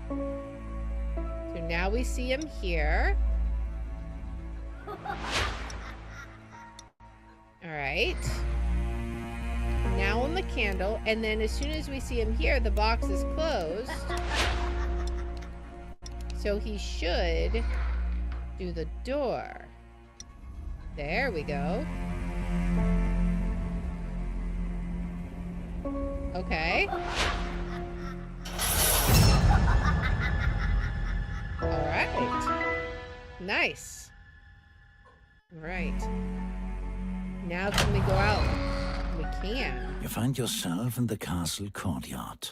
So now we see him here. All right. Now on the candle, and then as soon as we see him here, the box is closed. So he should do the door. There we go. Okay. All right. Nice. All right. Now can we go out? We can. You find yourself in the castle courtyard.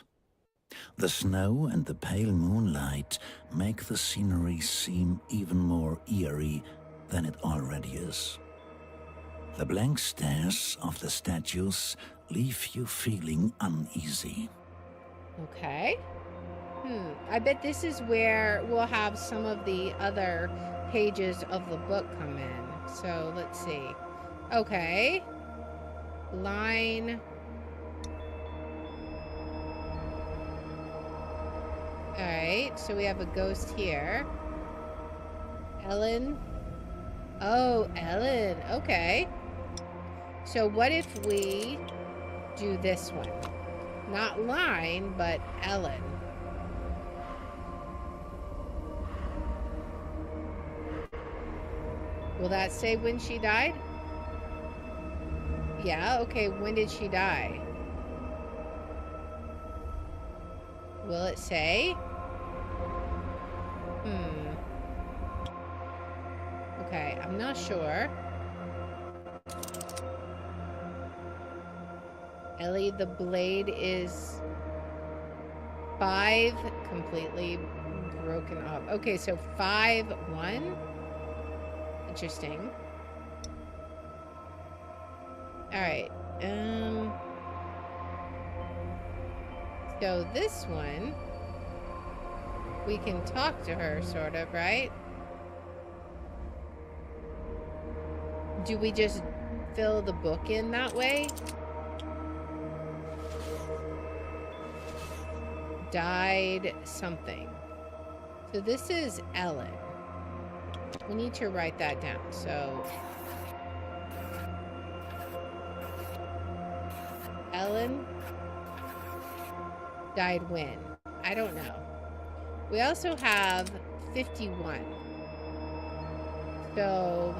The snow and the pale moonlight make the scenery seem even more eerie than it already is. The blank stares of the statues leave you feeling uneasy. Okay. I bet this is where we'll have some of the other pages of the book come in. So let's see. Okay. Line. Alright, so we have a ghost here. Ellen. Oh, Ellen. Okay. So what if we do this one? Not line, but Ellen. Will that say when she died? Yeah, okay, when did she die? Will it say? Okay, I'm not sure. Ellie, the blade is 5 completely broken off. Okay, so 5-1. Interesting. Alright. So this one, we can talk to her, sort of, right? Do we just fill the book in that way? Died something. So this is Ellen. We need to write that down. So Ellen died when? I don't know. We also have 51. So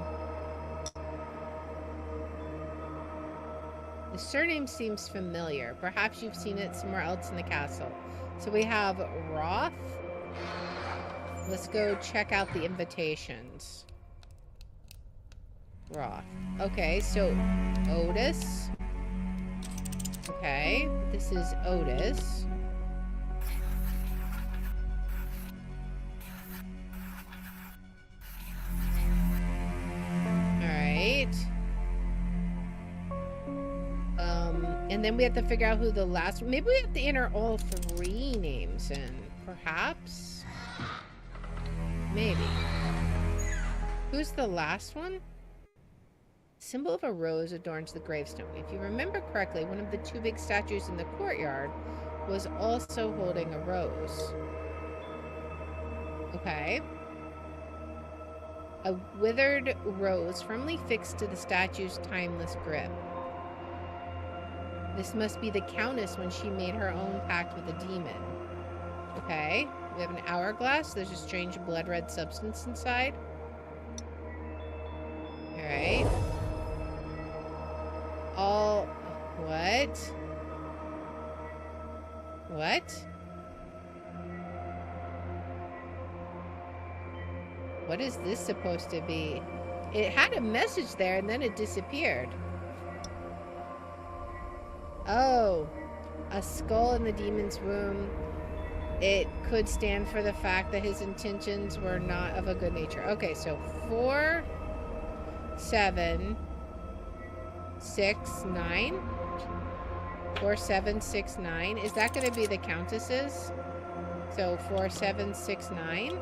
the surname seems familiar. Perhaps you've seen it somewhere else in the castle. So we have Roth. Let's go check out the invitations. Roth. Okay, so Otis. Okay, this is Otis. Alright. And then we have to figure out who the last... Maybe we have to enter all 3 names in. Perhaps? Maybe. Who's the last one? Symbol of a rose adorns the gravestone. If you remember correctly, one of the 2 big statues in the courtyard was also holding a rose. Okay. A withered rose firmly fixed to the statue's timeless grip. This must be the Countess when she made her own pact with the demon. Okay. We have an hourglass. There's a strange blood-red substance inside. Alright. All... What? What? What is this supposed to be? It had a message there and then it disappeared. Oh. A skull in the demon's womb. It could stand for the fact that his intentions were not of a good nature. Okay, so 4, 7, 6, 9. 4, 7, 6, 9. Is that going to be the Countess's? So 4, 7, 6, 9.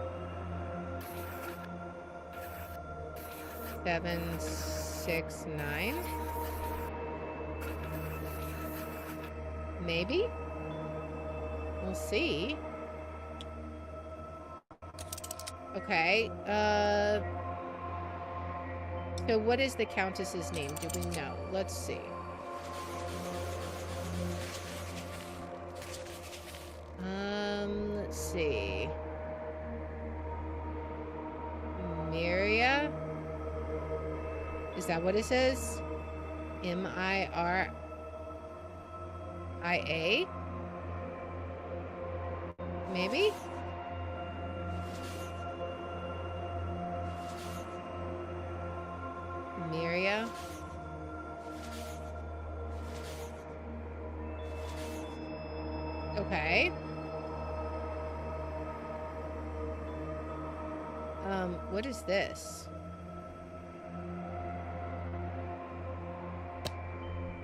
7, 6, 9. Maybe? We'll see. Okay, So what is the Countess's name? Do we know? Let's see. Let's see. Miria? Is that what it says? M-I-R-I-A? Maybe? Miria? Okay. What is this?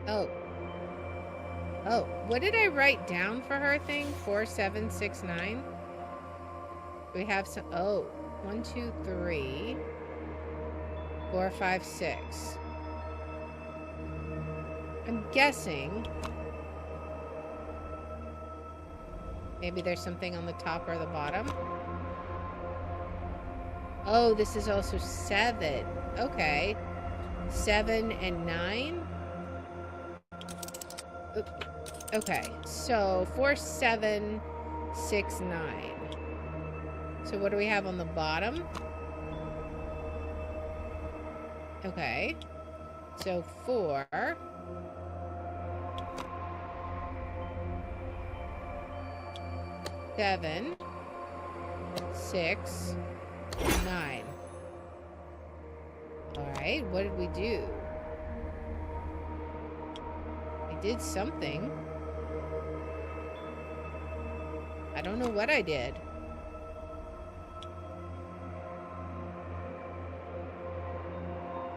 Oh. Oh, what did I write down for her thing? 4769? We have some, oh, 1, 2, 3, 4, 5, 6. I'm guessing maybe there's something on the top or the bottom. Oh, this is also 7. Okay. 7 and 9. Okay, so 4769. So what do we have on the bottom? Okay. So 4. 7. 6. 9. Alright, what did we do? I did something. I don't know what I did.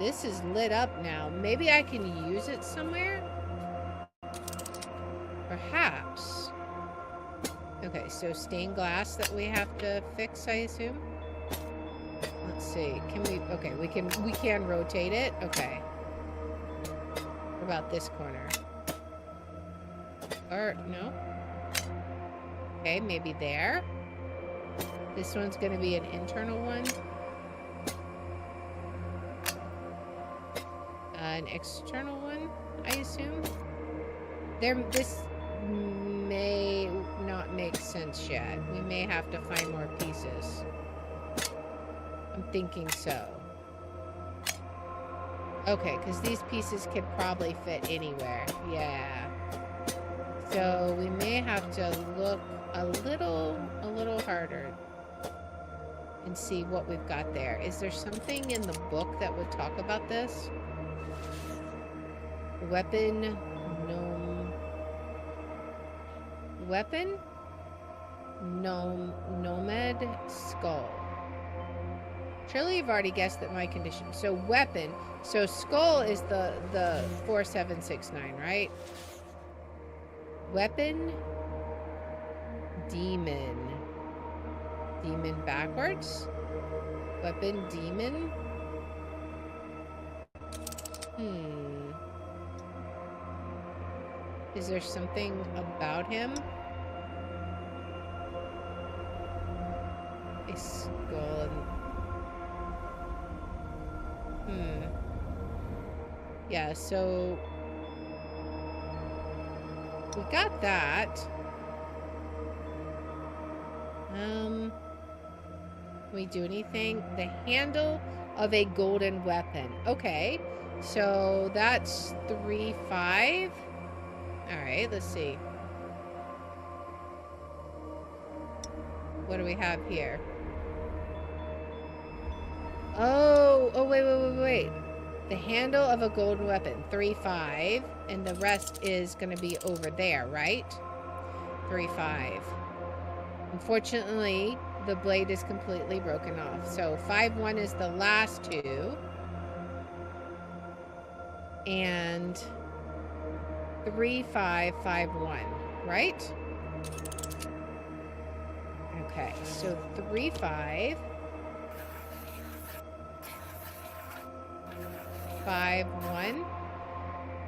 This is lit up now. Maybe I can use it somewhere? Perhaps. Okay, so stained glass that we have to fix, I assume? Let's see. Can we... Okay, we can rotate it. Okay. What about this corner? Or, no? Okay, maybe there. This one's going to be an internal one. An external one, I assume. This may not make sense yet. We may have to find more pieces. I'm thinking so. Okay, because these pieces could probably fit anywhere. Yeah. So we may have to look a little harder and see what we've got there. Is there something in the book that would talk about this? Weapon, nomad, skull. Surely you've already guessed that my condition. So weapon, so skull is the 4769, right? Weapon, demon backwards. Weapon, demon. Is there something about him? A skull and... Yeah, so... we got that. Can we do anything? The handle of a golden weapon. Okay, so that's 3, 5. Alright, let's see. What do we have here? Oh, wait. The handle of a golden weapon, 3, 5. And the rest is going to be over there, right? 3, 5. Unfortunately, the blade is completely broken off. So 5, 1 is the last 2. And 3, 5, 5, 1, right? Okay, so 3, 5. 5, 1.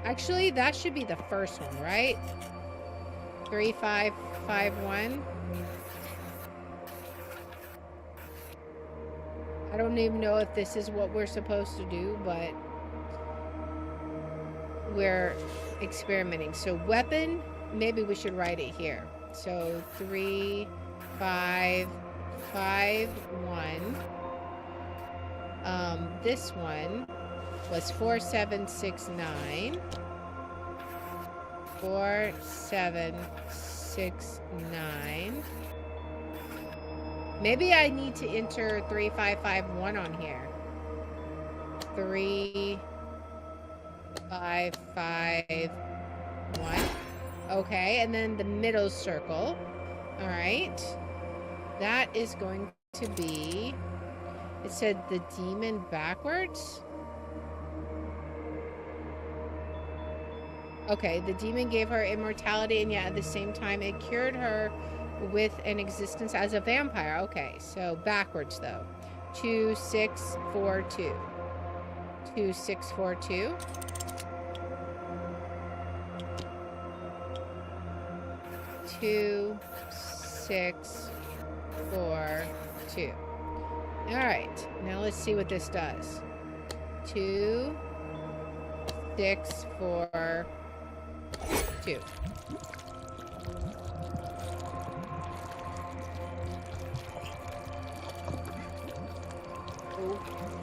Actually, that should be the first one, right? 3, 5, 5, 1. I don't even know if this is what we're supposed to do, but we're experimenting. So weapon, maybe we should write it here. So 3, 5, 5, 1. This one was 4, 7, 6, 9. 4, 7, 6, 9. Maybe I need to enter 3, 5, 5, 1 on here. 3, 5, 5, 1. Okay, and then the middle circle. All right. That is going to be... It said the demon backwards. Okay, the demon gave her immortality, and yet at the same time it cured her with an existence as a vampire. Okay, so backwards though. 2, 6, 4, 2. 2, 6, 4, 2. 2, 6, 4, 2. All right, now let's see what this does. 2, 6, 4, 2.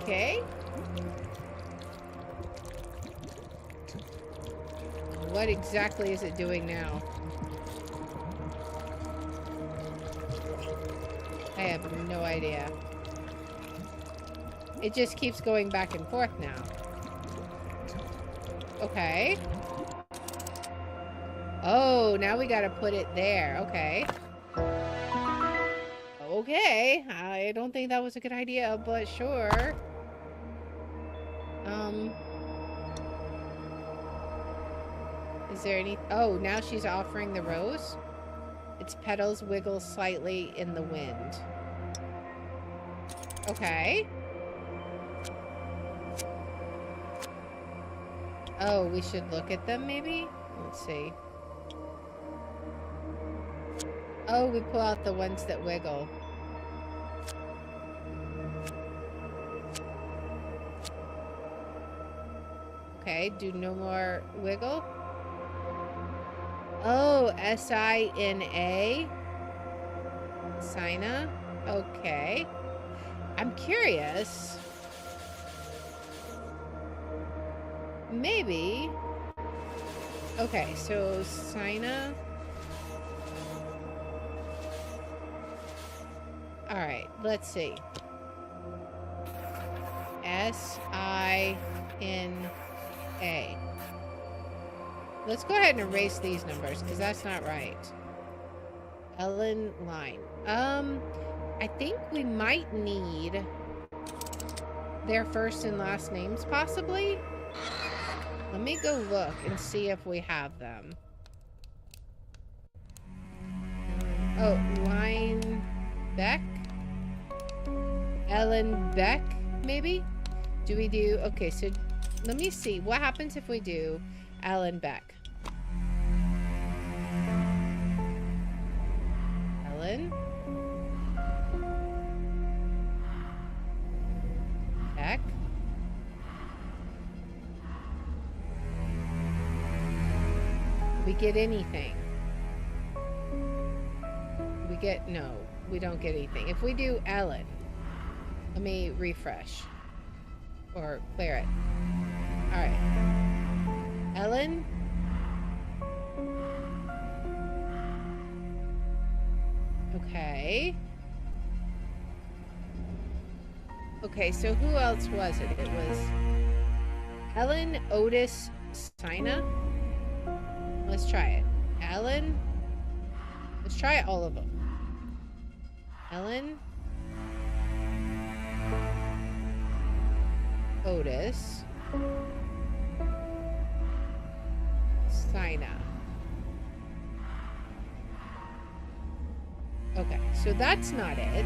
Okay. What exactly is it doing now? I have no idea. It just keeps going back and forth now. Okay. Oh, now we gotta put it there. Okay. Okay. I don't think that was a good idea, but sure. Is there any... Oh, now she's offering the rose. Its petals wiggle slightly in the wind. Okay. Oh, we should look at them, maybe? Let's see. Oh, we pull out the ones that wiggle. Okay, do no more wiggle. Oh, S-I-N-A. Sina. Okay. I'm curious. Maybe. Okay, so Sina. Alright, let's see. S-I-N-A. Let's go ahead and erase these numbers, because that's not right. Ellen line. I think we might need their first and last names, possibly. Let me go look and see if we have them. Oh, Line Beck? Ellen Beck, maybe? Do we do... Okay, so let me see. What happens if we do Ellen Beck? Ellen Beck. We get anything? We get... No, we don't get anything. If we do Ellen, let me refresh or clear it. All right, Ellen. Okay. Okay, so who else was it? It was Ellen, Otis, Sina. Let's try it. Ellen. Let's try all of them. Ellen. Otis. Sina. Okay, so that's not it.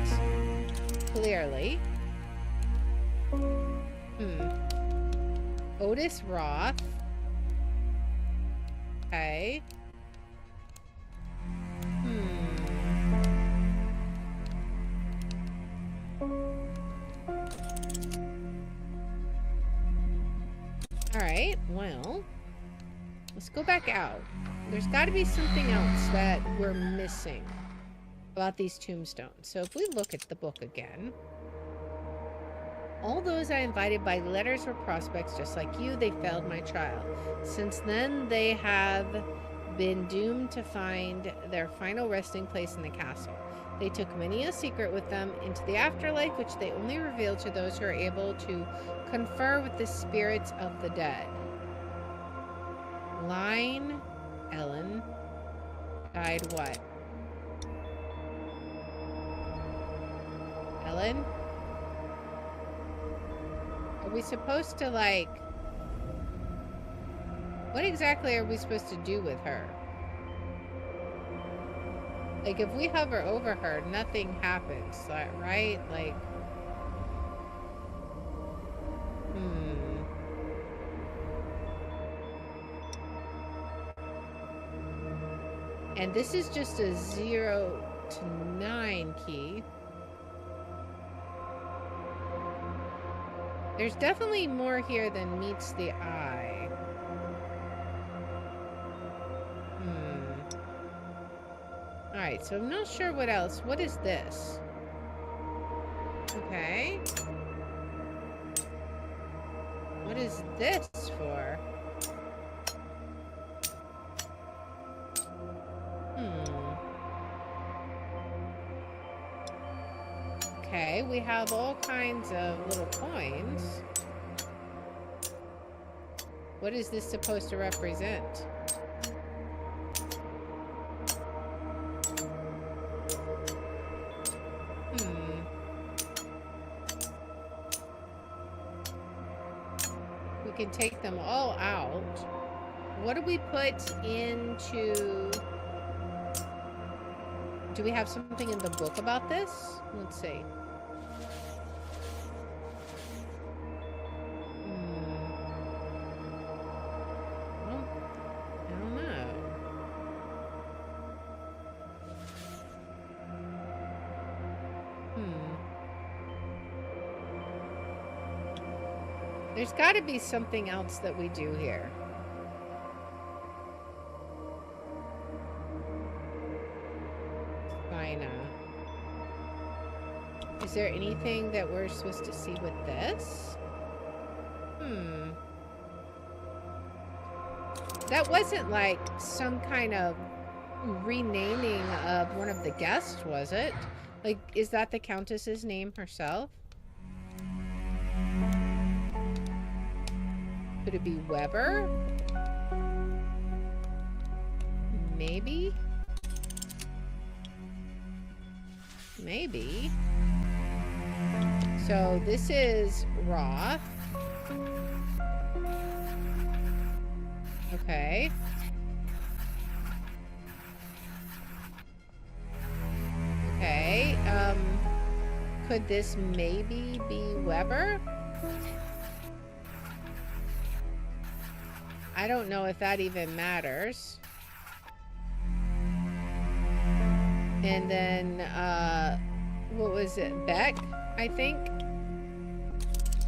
Clearly. Otis Roth. Okay. right, well, let's go back out. There's got to be something else that we're missing about these tombstones. So if we look at the book again, all those I invited by letters were prospects just like you. They failed my trial. Since then, they have been doomed to find their final resting place in the castle. They took many a secret with them into the afterlife, which they only reveal to those who are able to confer with the spirits of the dead. Line Ellen died what? Ellen? Are we supposed to, like... What exactly are we supposed to do with her? Like, if we hover over her, nothing happens, right? Like... And this is just a 0 to 9 key. There's definitely more here than meets the eye. Alright, so I'm not sure what else. What is this? Okay. What is this for? Okay, we have all kinds of little coins. What is this supposed to represent? We can take them all out. What do we put into... Do we have something in the book about this? Let's see. Well, I don't know. There's got to be something else that we do here. Is there anything that we're supposed to see with this? That wasn't like some kind of renaming of one of the guests, was it? Like, is that the Countess's name herself? Could it be Weber? Maybe? Maybe. So this is Roth. Okay. Okay. Could this maybe be Weber? I don't know if that even matters. And then, what was it? Beck, I think,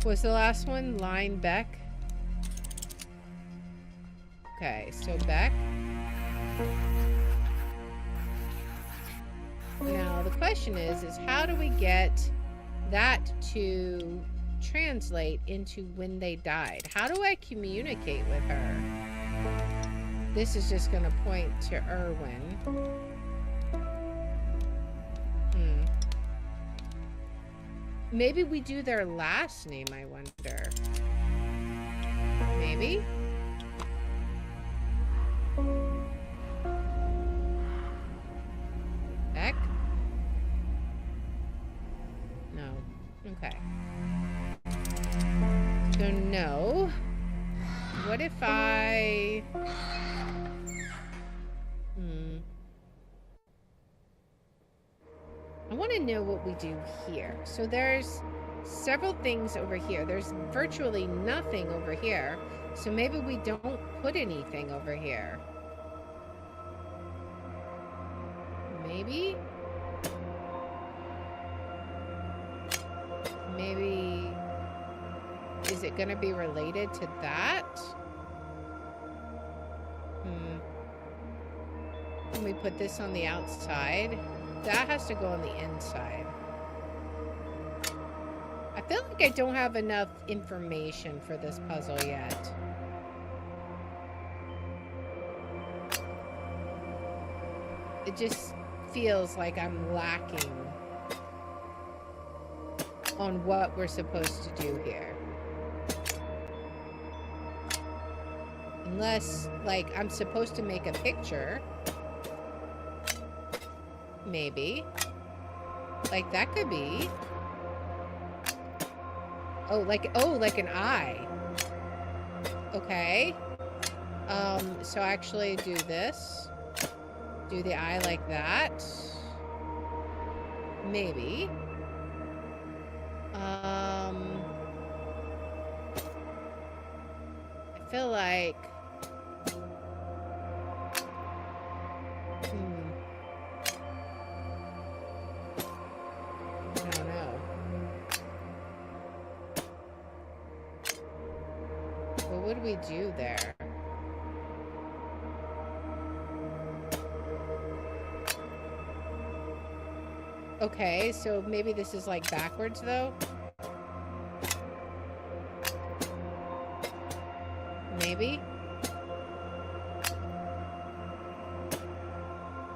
was the last one. Line Beck. Okay, so Beck. Now, the question is how do we get that to translate into when they died? How do I communicate with her? This is just going to point to Irwin. Maybe we do their last name, I wonder. Maybe? Beck? No. Okay. So no. What if I... I want to know what we do here. So there's several things over here. There's virtually nothing over here. So maybe we don't put anything over here. Maybe? Maybe... Is it going to be related to that? Can we put this on the outside? That has to go on the inside. I feel like I don't have enough information for this puzzle yet. It just feels like I'm lacking on what we're supposed to do here. Unless, like, I'm supposed to make a picture. Maybe. Like, that could be. Oh, like an eye. Okay. So actually do this. Do the eye like that. Maybe. I feel like... I don't know. What would we do there? Okay, so maybe this is like backwards though? Maybe?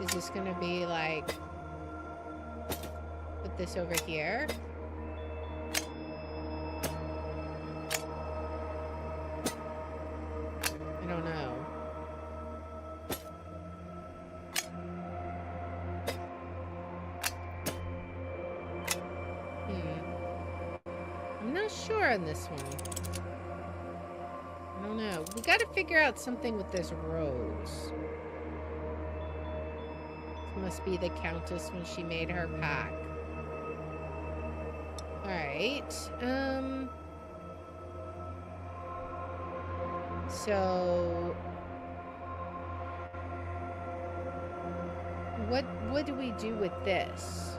Is this gonna be like... Put this over here? I don't know. I'm not sure on this one. I don't know. We gotta figure out something with this rose. This must be the Countess when she made her pack. Alright. So... What do we do with this?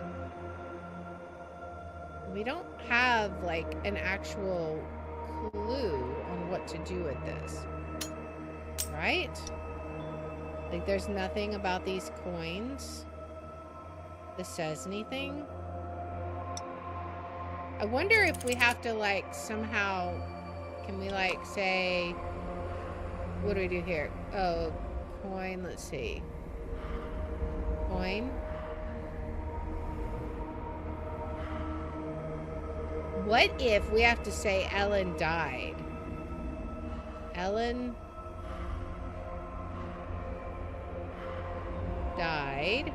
We don't have, like, an actual clue on what to do with this. Right? Like, there's nothing about these coins that says anything. I wonder if we have to, like, somehow... Can we, like, say... What do we do here? Oh, coin, let's see. Coin. What if we have to say Ellen died? Ellen died.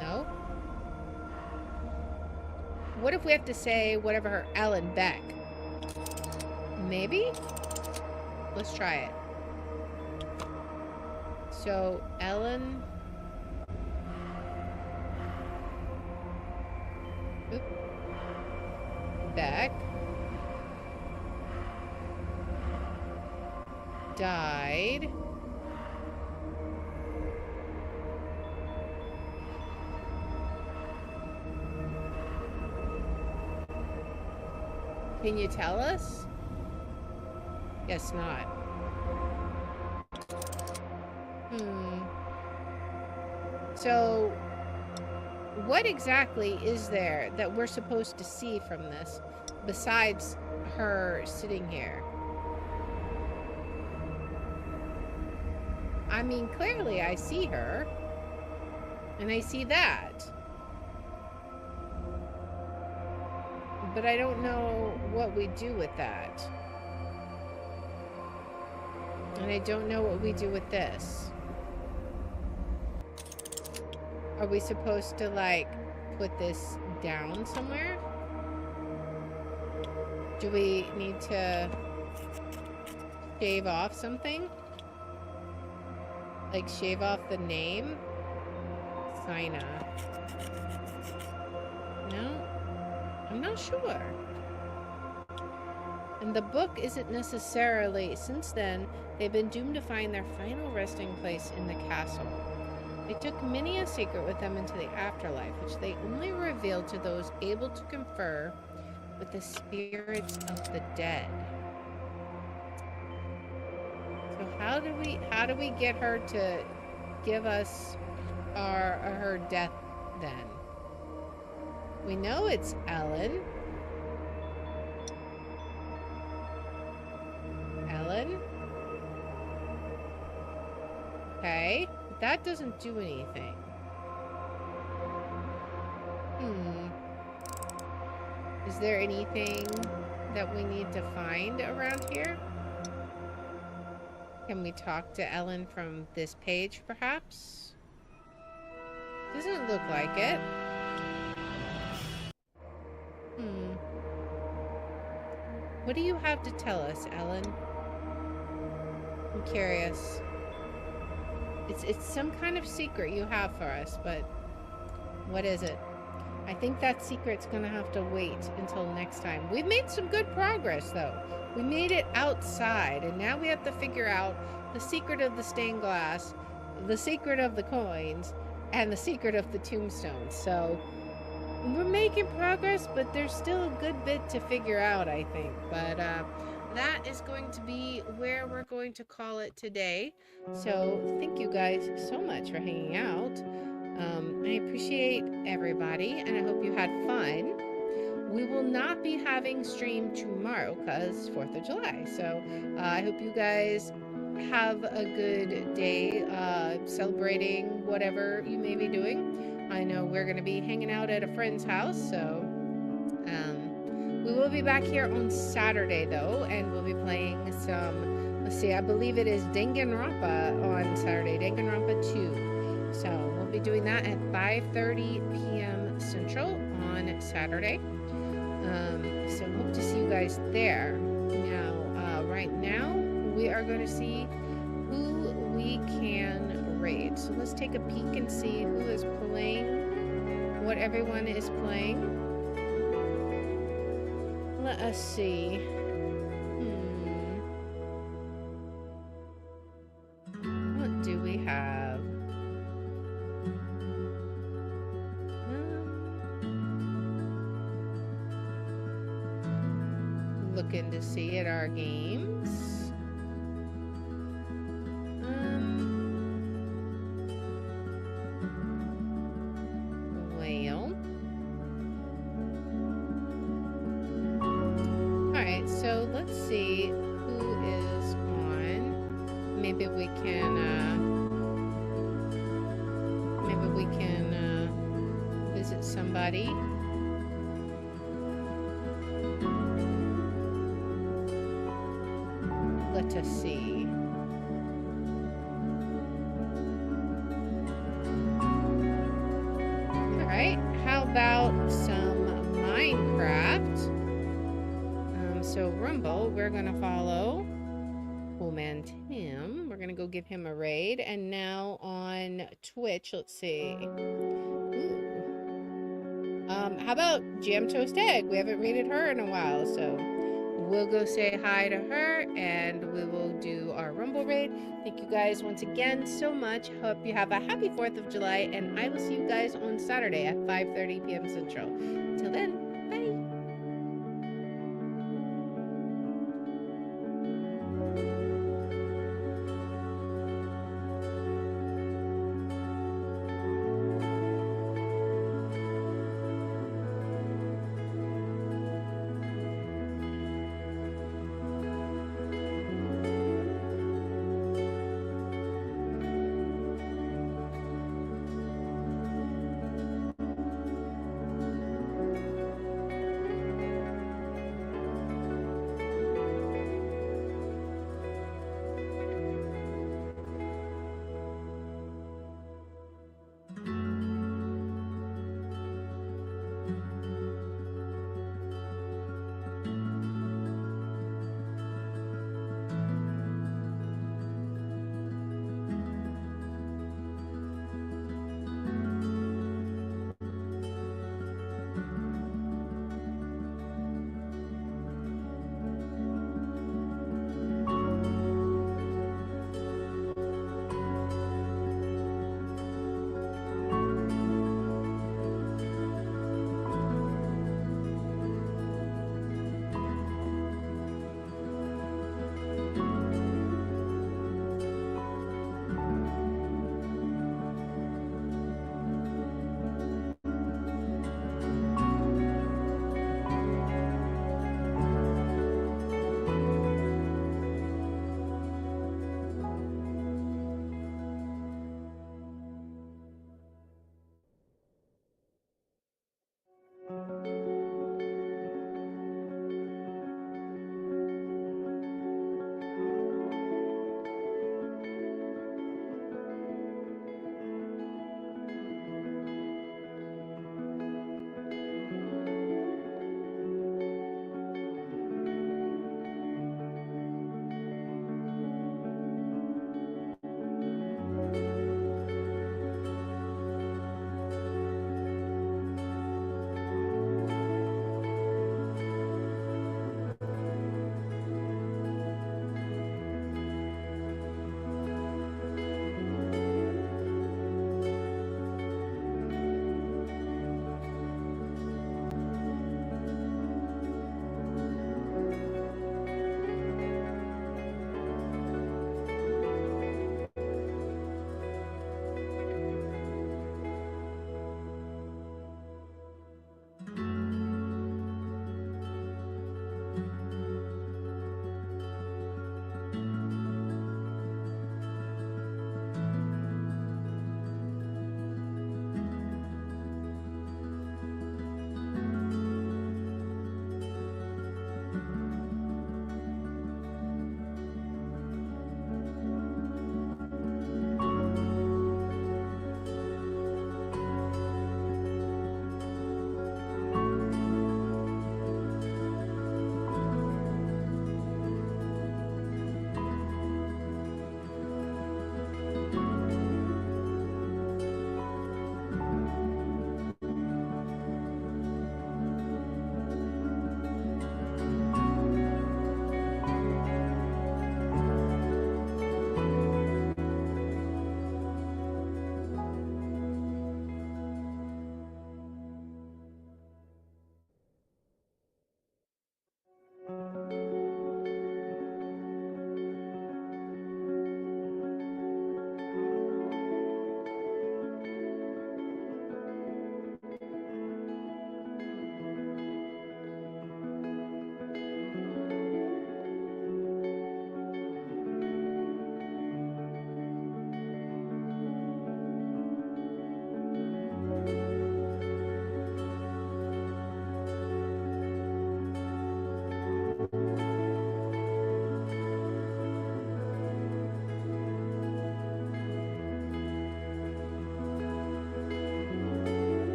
No? What if we have to say whatever her Ellen Beck? Maybe? Let's try it. So, Ellen... Beck died Can you tell us? Guess not. So what exactly is there that we're supposed to see from this besides her sitting here? I mean, clearly I see her, and I see that, but I don't know what we do with that, and I don't know what we do with this. Are we supposed to, like, put this down somewhere? Do we need to shave off something? Like, shave off the name? Sina. No? I'm not sure. And the book isn't necessarily... Since then, they've been doomed to find their final resting place in the castle. They took many a secret with them into the afterlife, which they only revealed to those able to confer with the spirits of the dead. How do we get her to give us her death then? We know it's Ellen. Ellen? Okay, that doesn't do anything. Is there anything that we need to find around here? Can we talk to Ellen from this page, perhaps? Doesn't look like it. What do you have to tell us, Ellen? I'm curious. It's some kind of secret you have for us, but what is it? I think that secret's gonna have to wait until next time. We've made some good progress, though. We made it outside, and now we have to figure out the secret of the stained glass, the secret of the coins, and the secret of the tombstones. So we're making progress, but there's still a good bit to figure out, I think. But that is going to be where we're going to call it today. So thank you guys so much for hanging out. I appreciate everybody, and I hope you had fun. We will not be having stream tomorrow because 4th of July. So I hope you guys have a good day celebrating whatever you may be doing. I know we're going to be hanging out at a friend's house, so we will be back here on Saturday, though, and we'll be playing some, let's see, I believe it is Danganronpa on Saturday, Danganronpa 2. So we'll be doing that at 5:30 p.m. Central on Saturday. So hope to see you guys there. Now, right now, we are going to see who we can raid. So let's take a peek and see who is playing, what everyone is playing. Let us see. What do we have? Looking to see at our games. Well. Alright, so let's see who is on. Maybe we can visit somebody. Let us see. Alright, how about some Minecraft? So Rumble, we're gonna follow Cool Man Tim. We're gonna go give him a raid. And now on Twitch, let's see. Ooh. How about Jam Toast Egg? We haven't raided her in a while, so we'll go say hi to her, and we will do our Rumble raid. Thank you guys once again so much. Hope you have a happy 4th of July, and I will see you guys on Saturday at 5:30 p.m. Central. Till then.